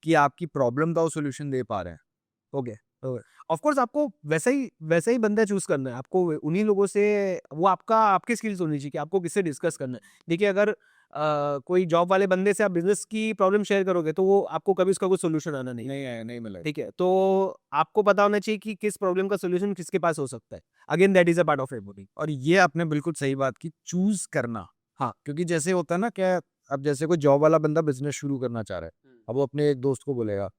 कि आपकी प्रॉब्लम का वो सोल्यूशन दे पा रहे हैं। ओके, ऑफ कोर्स आपको वैसा ही बंदा चूज करना है। आपको उन्हीं लोगों से, वो आपकी स्किल्स होनी चाहिए कि आपको किससे डिस्कस करना है। देखिए अगर कोई जॉब वाले बंदे से आप बिजनेस की प्रॉब्लम शेयर करोगे तो वो आपको कभी उसका कुछ सोल्यूशन आना नहीं। नहीं आया, नहीं मिला। ठीक है, तो आपको पता होना चाहिए कि किस प्रॉब्लम का सोल्यूशन किसके पास हो सकता है। Again that is a part of everything. और ये आपने बिल्कुल सही बात की, चूज करना। हाँ। क्योंकि जैसे होता है ना, क्या अब जैसे कोई जॉब वाला बंदा बिजनेस शुरू करना चाह रहा है, अब वो अपने एक दोस्त को बोलेगा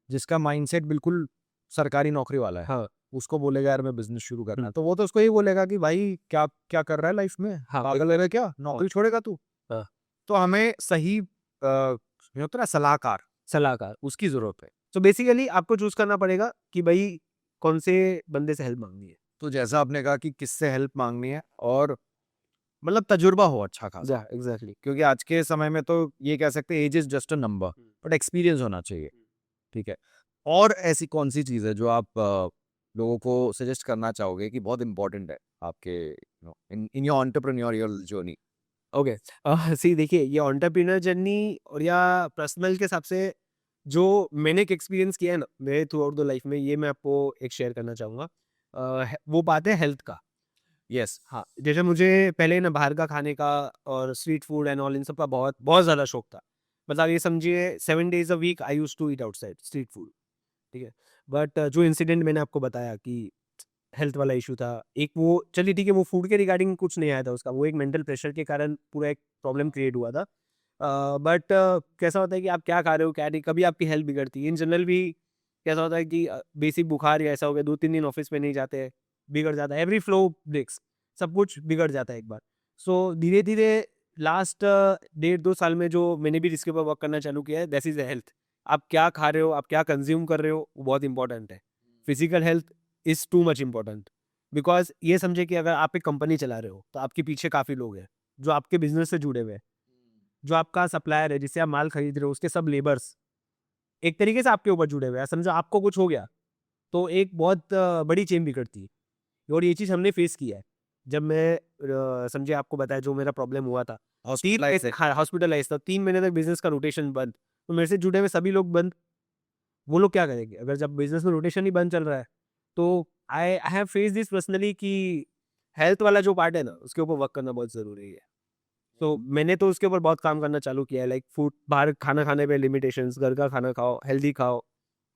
जिसका माइंडसेट बिल्कुल सरकारी नौकरी वाला है, हाँ उसको बोलेगा यार मैं बिजनेस शुरू करना है, तो वो तो उसको यही बोलेगा कि भाई क्या क्या कर रहा है लाइफ में, हाँ पागल है क्या, नौकरी छोड़ेगा तू। हाँ। तो हमें सही ये होता है ना सलाहकार, सलाहकार। उसकी जरूरत है। तो बेसिकली आपको चूज करना पड़ेगा कि भाई कौन से बंदे से हेल्प मांगनी है। तो जैसा आपने कहा कि किससे हेल्प मांगनी है, और मतलब तजुर्बा हो अच्छा खासा, एग्जैक्टली। क्योंकि आज के समय में तो ये कह सकते हैं age is just a number, but experience होना चाहिए। ठीक है। और ऐसी कौन सी चीज़ है जो आप लोगों को सजेस्ट करना चाहोगे कि बहुत इंपॉर्टेंट है आपके in in your entrepreneurial journey? Okay. See देखिए, ये एंटरप्रेन्योर जर्नी और या पर्सनल के हिसाब से जो मैंने एक एक्सपीरियंस किया है ना मेरे थ्रू आउट द लाइफ में, ये मैं आपको एक शेयर करना चाहूँगा। वो बात है हेल्थ का। यस। हाँ, जैसे मुझे पहले ना बाहर का खाने का और street food and all in सब का बहुत बहुत ज़्यादा शौक था। मतलब ये समझिए 7 days a week I used to eat outside street food. ठीक है। बट जो इंसिडेंट मैंने आपको बताया कि हेल्थ वाला इशू था, एक वो चलिए ठीक है, वो फूड के रिगार्डिंग कुछ नहीं आया था उसका, वो एक मेंटल प्रेशर के कारण पूरा एक प्रॉब्लम क्रिएट हुआ था। बट कैसा होता है कि आप क्या खा रहे हो, क्या नहीं, कभी आपकी हेल्थ बिगड़ती है। इन जनरल भी कैसा होता है कि बेसिक बुखार या ऐसा हो गया, 2-3 दिन ऑफिस में नहीं जाते, बिगड़ जाता है, एवरी फ्लो ब्रेक्स, सब कुछ बिगड़ जाता है एक बार। सो धीरे-धीरे लास्ट 1.5-2 साल में जो मैंने भी जिसके ऊपर वर्क करना चालू किया है, दैट इज़ द हेल्थ। आप क्या खा रहे हो, आप क्या कंज़्यूम कर रहे हो, वो बहुत इंपॉर्टेंट है। Physical health is too much important, because ये समझिए कि अगर आप एक कंपनी चला रहे हो, तो आपके पीछे काफ़ी लोग हैं, जो आपके बिज़नेस से जुड़े हुए हैं। जो आपका सप्लायर है, जिससे आप माल खरीद रहे हो, उसके सब लेबर्स एक तरीके से आपके ऊपर जुड़े हुए हैं। समझो आपको कुछ हो गया, तो एक बहुत बड़ी चेन बिगड़ती है। और ये चीज़ हमने फेस किया है। जब मैं समझिए आपको बताया जो मेरा प्रॉब्लम हुआ था, 3 हॉस्पिटलाइज है। हाँ, हॉस्पिटलाइज़ था, 3 महीने तक बिज़नेस का रोटेशन बंद। तो मेरे से जुड़े हुए सभी लोग बंद, वो लोग क्या करेंगे? अगर जब बिज़नेस में रोटेशन ही बंद चल रहा है, तो I have faced this personally कि हेल्थ वाला जो पार्ट है ना, उसके ऊपर वर्क करना बहुत ज़रूरी है। तो मैंने तो उसके ऊपर बहुत काम करना चालू किया है, लाइक फूड बाहर खाना खाने पे लिमिटेशंस, घर का खाना खाओ, हेल्दी खाओ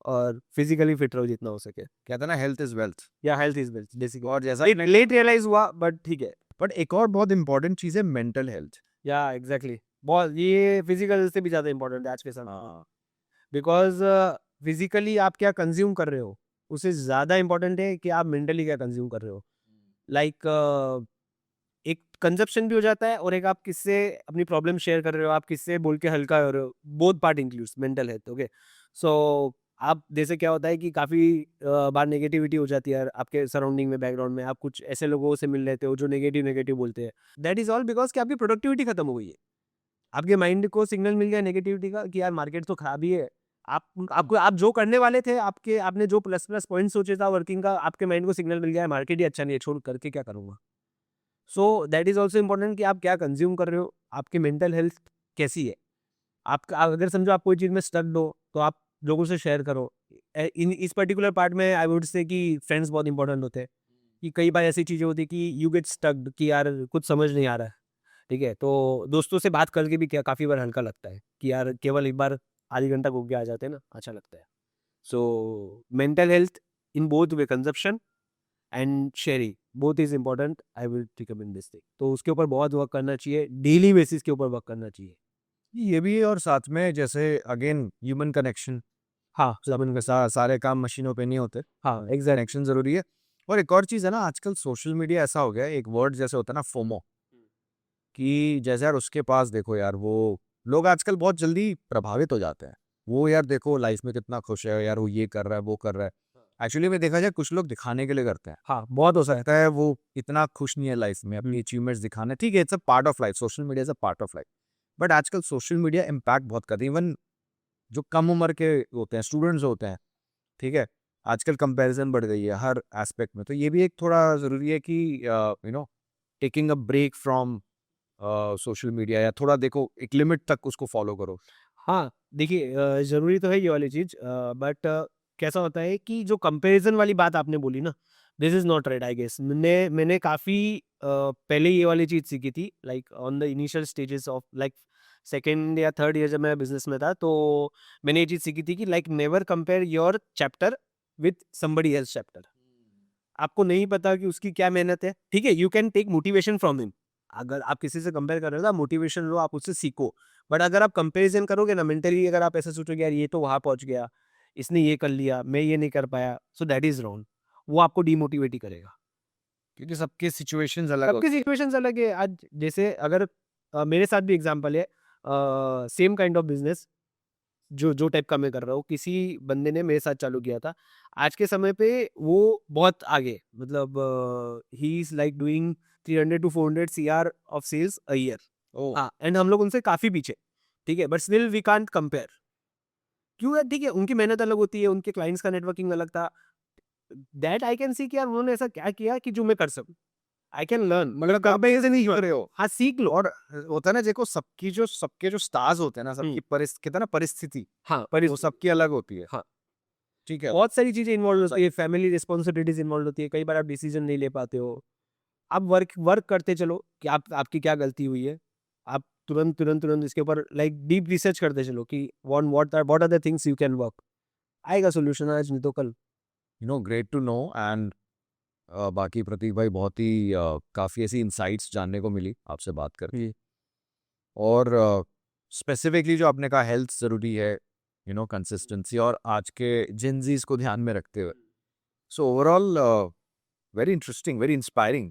और फिज़िकली फिट रहो जितना हो सके। कहते हैं ना हेल्थ इज वेल्थ। या हेल्थ इज़ वेल्थ बेसिकली। और जैसा लेट रियलाइज़ हुआ बट ठीक है। बट एक और बहुत इंपॉर्टेंट चीज़ है मेंटल हेल्थ। या एग्ज़ैक्टली। बहुत ये फिज़िकल से भी ज़्यादा इम्पोर्टेंट है आज के समय में। हाँ। बिकॉज़ फिज़िकली आप क्या कंज़्यूम कर रहे हो, उससे ज़्यादा इम्पोर्टेंट है कि आप मेंटली क्या कंज़्यूम कर रहे हो। लाइक एक कंज़प्शन भी हो जाता है और एक आप किससे अपनी प्रॉब्लम शेयर कर रहे हो, आप किससे बोल के हल्का हो रहे हो, both part includes mental health, okay. So आप जैसे क्या होता है कि काफ़ी बार नेगेटिविटी हो जाती है यार आपके सराउंडिंग में, बैकग्राउंड में, आप कुछ ऐसे लोगों से मिल लेते हो जो नेगेटिव बोलते हैं। दैट इज़ ऑल बिकॉज़ कि आपकी प्रोडक्टिविटी खत्म हो गई है। आपके माइंड को सिग्नल मिल गया नेगेटिविटी का कि यार मार्केट तो खराब ही है। आप जो करने वाले थे, आपने जो प्लस पॉइंट सोचे था वर्किंग का, आपके माइंड को सिग्नल मिल गया है मार्केट ही अच्छा नहीं है, छोड़ करके क्या करूँगा। So that is also important कि आप क्या कंज़्यूम कर रहे हो, आपकी मेंटल हेल्थ कैसी है। आपका अगर समझो आप कोई चीज़ में स्टक्ड हो, तो आप लोगों से शेयर करो। इन इस पर्टिकुलर पार्ट में आई वुड से कि फ्रेंड्स बहुत इंपॉर्टेंट होते हैं, कि कई बार ऐसी चीज़ें होती है कि यू गेट स्टक्ड कि यार कुछ समझ नहीं आ रहा है, ठीक है? तो दोस्तों से बात करके भी क्या काफ़ी बार हल्का लगता है कि यार केवल एक बार आधी घंटा घूम के आ जाते हैं ना, अच्छा लगता है। So mental health in both way consumption and sharing both is important, I will recommend this thing. तो उसके ऊपर बहुत वर्क करना चाहिए, डेली बेसिस के ऊपर वर्क करना चाहिए। ये भी है, और साथ में जैसे अगेन ह्यूमन कनेक्शन, हाँ सब सारे काम मशीनों पे नहीं होते, हाँ एग्जैक्ट। कनेक्शन ज़रूरी है। और एक और चीज़ है ना, आजकल सोशल मीडिया ऐसा हो गया है, एक वर्ड जैसे होता है ना फोमो, कि जैसे यार उसके पास देखो यार, वो लोग आजकल बहुत जल्दी प्रभावित हो जाते हैं। वो यार देखो लाइफ में कितना खुश है यार, वो ये कर रहा है, वो कर रहा है। एक्चुअली में देखा जाए कुछ लोग दिखाने के लिए करते हैं। हाँ बहुत हो सकता सकता है वो इतना खुश नहीं है लाइफ में, अपनी अचीवमेंट्स दिखाने, ठीक है, it's a part of life, social media is a part of life. But आजकल सोशल मीडिया इम्पैक्ट बहुत करती है, इवन जो कम उम्र के होते हैं, स्टूडेंट्स होते हैं, ठीक है, आजकल कंपैरिजन बढ़ गई है हर एस्पेक्ट में। तो ये भी एक थोड़ा ज़रूरी है कि taking a break from social media, या थोड़ा देखो एक लिमिट तक उसको फॉलो करो। हाँ, देखिए ज़रूरी तो है ये वाली चीज़, बट कैसा होता है कि जो कंपैरिज़न वाली बात आपने बोली ना, this is not right I guess. मैंने काफ़ी पहले ये वाली चीज़ सीखी थी, like on the initial stages of like second या थर्ड ईयर जब मैं बिज़नेस में था, तो मैंने ये चीज़ सीखी थी कि like never compare your chapter with somebody else chapter. आपको नहीं पता कि उसकी क्या मेहनत है, ठीक है? You can take motivation from him. अगर आप किसी से कंपेयर कर रहे हो ना, मोटिवेशन लो, आप उससे सीखो। बट अगर आप कंपैरिजन करोगे ना मेंटली, अगर आप ऐसा सोचोगे यार ये तो वहाँ पहुँच गया, इसने ये कर लिया, मैं ये नहीं कर पाया, सो दैट इज़ रॉन्ग। वो आपको डिमोटिवेट ही करेगा। क्योंकि सबके सिचुएशंस अलग सबकी सिचुएशंस अलग है। आज जैसे अगर मेरे साथ भी एग्जांपल है, सेम काइंड ऑफ बिजनेस जो जो टाइप का मैं कर रहा हूँ, किसी बंदे ने मेरे साथ चालू किया था। आज के समय पे वो बहुत आगे, मतलब he is like doing 300 to 400 CR of sales a year. Oh हाँ, एंड हम लोग उनसे काफी पीछे, ठीक है, but still we can't compare. क्यों है? ठीक है, उनकी मेहनत अलग होती है, उनके क्लाइंट्स का नेटवर्किंग अलग था। दैट आई कैन सी कि यार उन्होंने ऐसा क्या किया कि जो मैं कर सकूं। आई कैन लर्न, मगर कंपैरिजन नहीं कर रहे हो। हाँ सीख लो। और होता है ना, देखो सबके जो स्टार्स होते हैं ना, सबकी कहते हैं ना परिस्थिति, हाँ, पर वो सबकी अलग होती है। हाँ, ठीक है। बहुत सारी चीजें इन्वॉल्व होती है, फैमिली रिस्पॉन्सिबिलिटीज इन्वॉल्व होती है, कई बार आप डिसीजन नहीं ले पाते हो। आप वर्क वर्क करते चलो कि आप आपकी क्या गलती हुई है। आप तुरंत इसके ऊपर लाइक डीप रिसर्च करते चलो कि what are the things you can work. आएगा सोल्यूशन, आज नहीं तो कल। Great to know. एंड बाकी प्रतीक भाई, बहुत ही काफ़ी ऐसी इंसाइट्स जानने को मिली आपसे बात करके। और स्पेसिफिकली जो आपने कहा हेल्थ ज़रूरी है, कंसिस्टेंसी, और आज के जिनजीज को ध्यान में रखते हुए, so overall very interesting, very inspiring.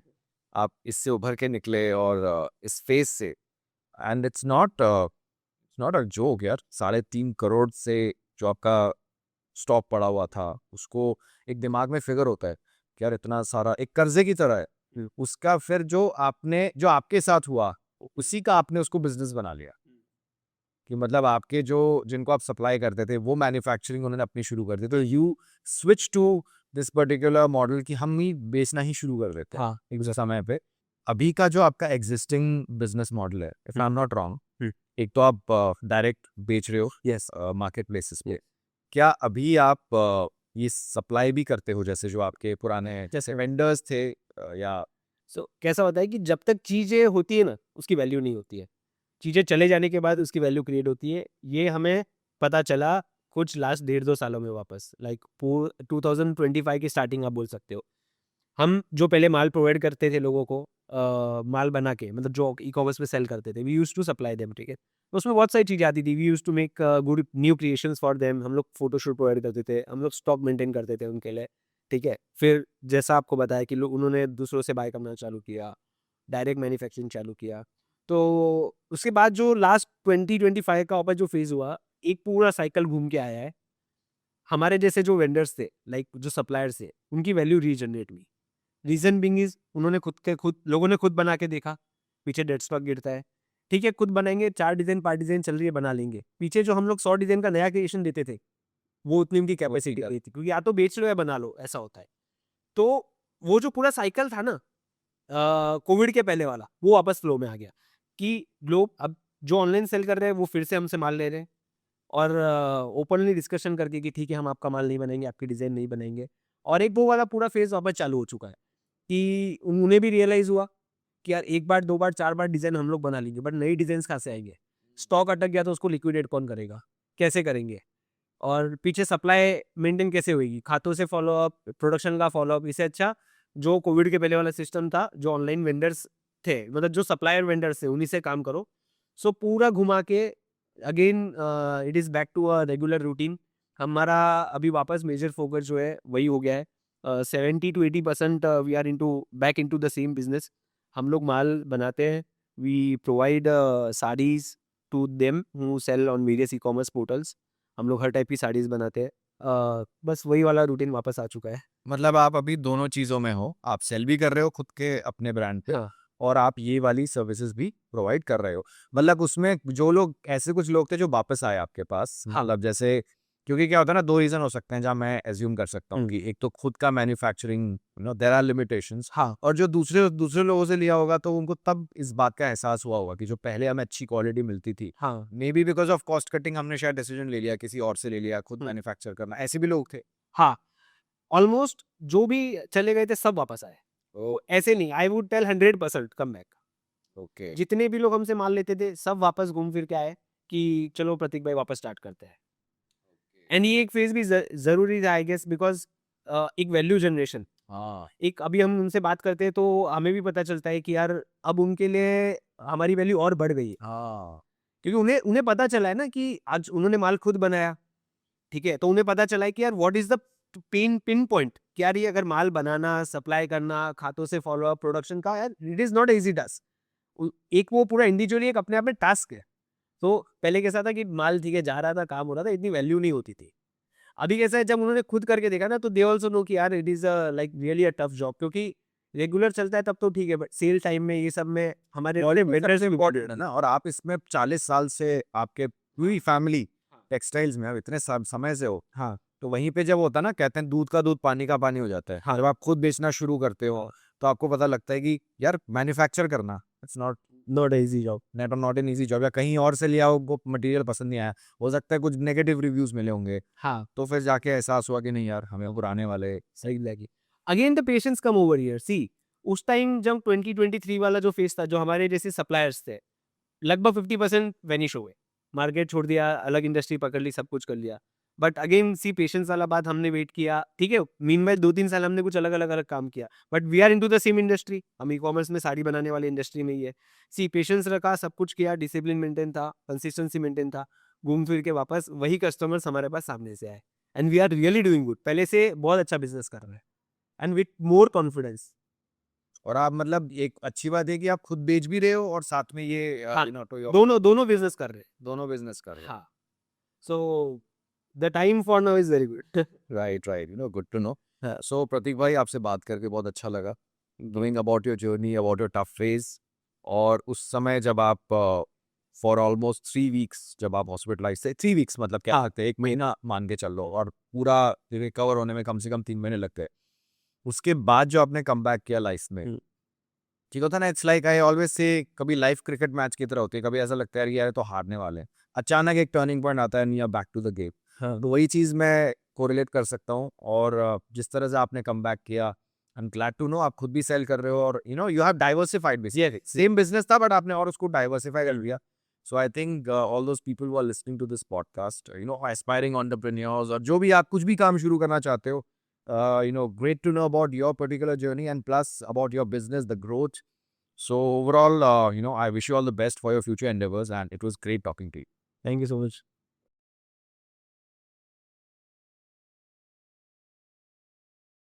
आप इससे उभर के निकले और इस फेज से, and it's not a joke यार। 3.5 करोड़ से जो आपका स्टॉक पड़ा हुआ था, उसको एक दिमाग में फिगर होता है कि यार इतना सारा एक कर्जे की तरह है, उसका फिर जो आपके साथ हुआ, उसी का आपने उसको बिजनेस बना लिया। कि मतलब आपके जो जिनको आप सप्लाई करते थे, वो मैन्युफैक्चरिंग उन्होंने अपनी शुरू कर दी, तो you switch to this particular model कि हम ही बेचना ही शुरू कर देते हैं हाँ, एक समय पे। अभी का जो आपका एग्जिस्टिंग बिजनेस मॉडल है, if I am not wrong, एक तो आप डायरेक्ट बेच रहे हो यस, मार्केट प्लेसेस पे। क्या अभी आप ये सप्लाई भी करते हो, जैसे जो आपके पुराने जैसे वेंडर्स थे या सो कैसा होता है कि जब तक चीजें होती है ना, उसकी वैल्यू नहीं होती है। चीजें चले जाने के बाद उसकी वैल्यू क्रिएट होती है। ये हमें पता चला कुछ लास्ट 1.5-2 सालों में वापस, लाइक 2025 की स्टार्टिंग आप बोल सकते हो। हम जो पहले माल प्रोवाइड करते थे लोगों को, माल बना के, मतलब जो ई कॉमर्स पे सेल करते थे, we use to supply them, ठीक है। तो उसमें बहुत सारी चीज़ें आती थी। We use to make good new creations for them. हम लोग फोटोशूट प्रोवाइड करते थे, हम लोग स्टॉक मेंटेन करते थे उनके लिए, ठीक है। फिर जैसा आपको बताया कि लोग उन्होंने दूसरों से बाय करना चालू किया, डायरेक्ट मैन्युफैक्चरिंग चालू किया। तो उसके बाद जो लास्ट 2025 का ऊपर जो फेज हुआ, एक पूरा साइकिल घूम के आया है। हमारे जैसे जो वेंडर्स थे, लाइक जो सप्लायर्स थे, उनकी वैल्यू रीजनरेट हुई। रीजन बिंग इज उन्होंने खुद लोगों ने खुद बना के देखा, पीछे डेड स्टॉक गिरता है, ठीक है, खुद बनाएंगे, 4 डिजाइन 5 डिजाइन चल रही है, बना लेंगे। पीछे जो हम लोग 100 डिजाइन का नया क्रिएशन देते थे, वो उतनी उनकी कैपेसिटी नहीं थी, क्योंकि या तो बेच लो या बना लो, ऐसा होता है। तो वो जो पूरा साइकिल था ना, कोविड के पहले वाला, वो वापस फ्लो में आ गया कि लोग अब जो ऑनलाइन सेल कर रहे हैं वो फिर से हमसे माल ले रहे हैं, और ओपनली डिस्कशन करके कि ठीक है, हम आपका माल नहीं बनाएंगे, आपकी डिजाइन नहीं बनाएंगे। और एक वो वाला पूरा फेज वापस चालू हो चुका है कि उन्हें भी रियलाइज हुआ कि यार एक बार 2 बार 4 बार डिजाइन हम लोग बना लेंगे, बट नई डिजाइन कहाँ से आएंगे? स्टॉक अटक गया तो उसको लिक्विडेट कौन करेगा? कैसे करेंगे? और पीछे सप्लाई मेंटेन कैसे होगी? खातों से फॉलोअप, प्रोडक्शन का फॉलोअप। इससे अच्छा जो कोविड के पहले वाला सिस्टम था, जो ऑनलाइन वेंडर्स थे, मतलब जो सप्लायर वेंडर्स थे, उन्हीं से काम करो। सो पूरा घुमा के again it is back to a regular routine. हमारा अभी वापस मेजर फोकस जो है वही हो गया है। 70 to 80% we are into back into the same business. हम लोग माल बनाते हैं, we provide saris to them who sell on various e-commerce portals. हम लोग हर टाइप की साड़ीज बनाते हैं। बस वही वाला रूटीन वापस आ चुका है। मतलब आप अभी दोनों चीज़ों में हो, आप सेल भी कर रहे हो खुद के अपने ब्रांड पे, हाँ, और आप ये वाली सर्विसेज भी प्रोवाइड कर रहे हो। मतलब उसमें जो लोग, ऐसे कुछ लोग थे जो वापस आए आपके पास, हाँ। मतलब जैसे, क्योंकि क्या होता है ना, 2 रीज़न हो सकते हैं जहाँ मैं एज्यूम कर सकता हूँ हम्म। कि एक तो खुद का मैन्युफैक्चरिंग, देयर आर लिमिटेशंस, हाँ, और जो दूसरे दूसरे लोगों से लिया होगा, तो उनको तब इस बात का एहसास हुआ होगा कि जो पहले हमें अच्छी क्वालिटी मिलती थी, हाँ, may be because of cost cutting, हमने शायद डिसीजन ले लिया किसी और से ले लिया, खुद मैन्युफैक्चर करना। ऐसे भी लोग थे। हाँ। ऑलमोस्ट जो भी चले गए थे सब वापस आए। ओ, ऐसे नहीं, I would tell 100% come back. Okay. जितने भी लोग हमसे माल लेते थे सब वापस घूम फिर के आए कि चलो प्रतीक भाई वापस स्टार्ट करते हैं। एंड ये एक फेज भी जरूरी था, आई गेस, बिकॉज एक वैल्यू जनरेशन, हाँ एक अभी हम उनसे बात करते हैं तो हमें भी पता चलता है कि यार अब उनके लिए हमारी वैल्यू और बढ़ गई है, हाँ क्योंकि उन्हें उन्हें पता चला है ना कि आज उन्होंने माल खुद बनाया, ठीक है, तो उन्हें पता चला है कि यार what is the pin point कि यार ये अगर माल बनाना, सप्लाई करना, खातों से फॉलो अप, प्रोडक्शन का, यार it is not easy task. एक वो पूरा इंडिविजुअली एक अपने आप में टास्क है। तो पहले कैसा था कि माल ठीक है जा रहा था, काम हो रहा था, इतनी वैल्यू नहीं होती थी। अभी कैसा है, जब उन्होंने खुद करके देखा ना, तो दे ऑल्सो नो कि यार it is like really a tough job, क्योंकि रेगुलर चलता है तब तो ठीक है, बट सेल टाइम में ये सब में हमारे वेंडर से इम्पोर्टेंट है ना। और आप इसमें 40 साल से आपके पूरी फैमिली हाँ। टेक्सटाइल्स में, अब इतने समय से हो, हाँ तो वहीं पे जब होता है ना, कहते हैं दूध का दूध पानी का पानी हो जाता है। हाँ। जब आप खुद बेचना शुरू करते हो तो आपको पता लगता है कि यार मैन्युफैक्चर करना it's not not easy job. Not an easy job. या कहीं और से लिया, उनको मटेरियल पसंद नहीं आया, हो सकता है कुछ नेगेटिव रिव्यूज मिले होंगे, हाँ, तो फिर जाके एहसास हुआ कि नहीं यार, हमें पुराने वाले सही लगी। Again the patience come over here. See, उस टाइम जब 2023 वाला जो फेज था, जो हमारे जैसे सप्लायर्स थे, लगभग 50% वैनिश हो गए, मार्केट छोड़ दिया, अलग इंडस्ट्री पकड़ ली, सब कुछ कर लिया। बट अगेन सी, पेशेंस वाला बात, हमने वेट किया, ठीक है, मीनवाइल 2-3 साल हमने कुछ अलग अलग अलग काम किया, but we are into the same industry, हम ई कॉमर्स में साड़ी बनाने वाली इंडस्ट्री में ही है। सी, पेशेंस रखा, सब कुछ किया, डिसिप्लिन मेंटेन था, कंसिस्टेंसी मेंटेन था, घूम फिर के वापस वही कस्टमर्स हमारे पास सामने से आए, and we are really doing good, पहले से बहुत अच्छा बिजनेस कर रहे हैं, एंड विथ मोर कॉन्फिडेंस। और आप मतलब एक अच्छी बात है कि आप खुद बेच भी रहे हो और साथ में ये हाँ, you know, to your- दोनों दोनों बिजनेस कर रहे हैं। दोनों बिजनेस कर रहे हो। हाँ, so the time for now is very good. Right right, good to know. हाँ। सो प्रतीक भाई, आपसे बात करके बहुत अच्छा लगा, knowing about your journey, about your tough phase. और उस समय जब आप फॉर ऑलमोस्ट 3 वीक्स जब आप हॉस्पिटलाइज थे, 3 वीक्स मतलब क्या हाँ। सकते हैं, 1 महीना मान के चल लो, और पूरा रिकवर होने में कम से कम 3 महीने लग गए। उसके बाद जो आपने कम बैक किया लाइफ में, हम्म। ठीक होता ना, it's like I always say, कभी लाइफ क्रिकेट मैच की तरह होती है, कभी ऐसा लगता है यार ये तो हारने वाले हैं, अचानक एक टर्निंग पॉइंट आता है and you are back to the game. हाँ। तो वही चीज़ मैं कोरिलेट कर सकता हूँ। और जिस तरह से आपने कम बैक किया, I am glad to know आप खुद भी सेल कर रहे हो, और यू हैव डाइवर्सिफाइड भी, सेम बिजनेस था बट आपने और उसको डाइवर्सिफाई कर लिया। So I think all those people who are listening to this podcast, aspiring entrepreneurs, और जो भी आप कुछ भी काम शुरू करना चाहते हो, great to know about your particular journey, and plus about your business, the growth. So overall, I wish you all the best for your future endeavors, and it was great talking to you. Thank you so much.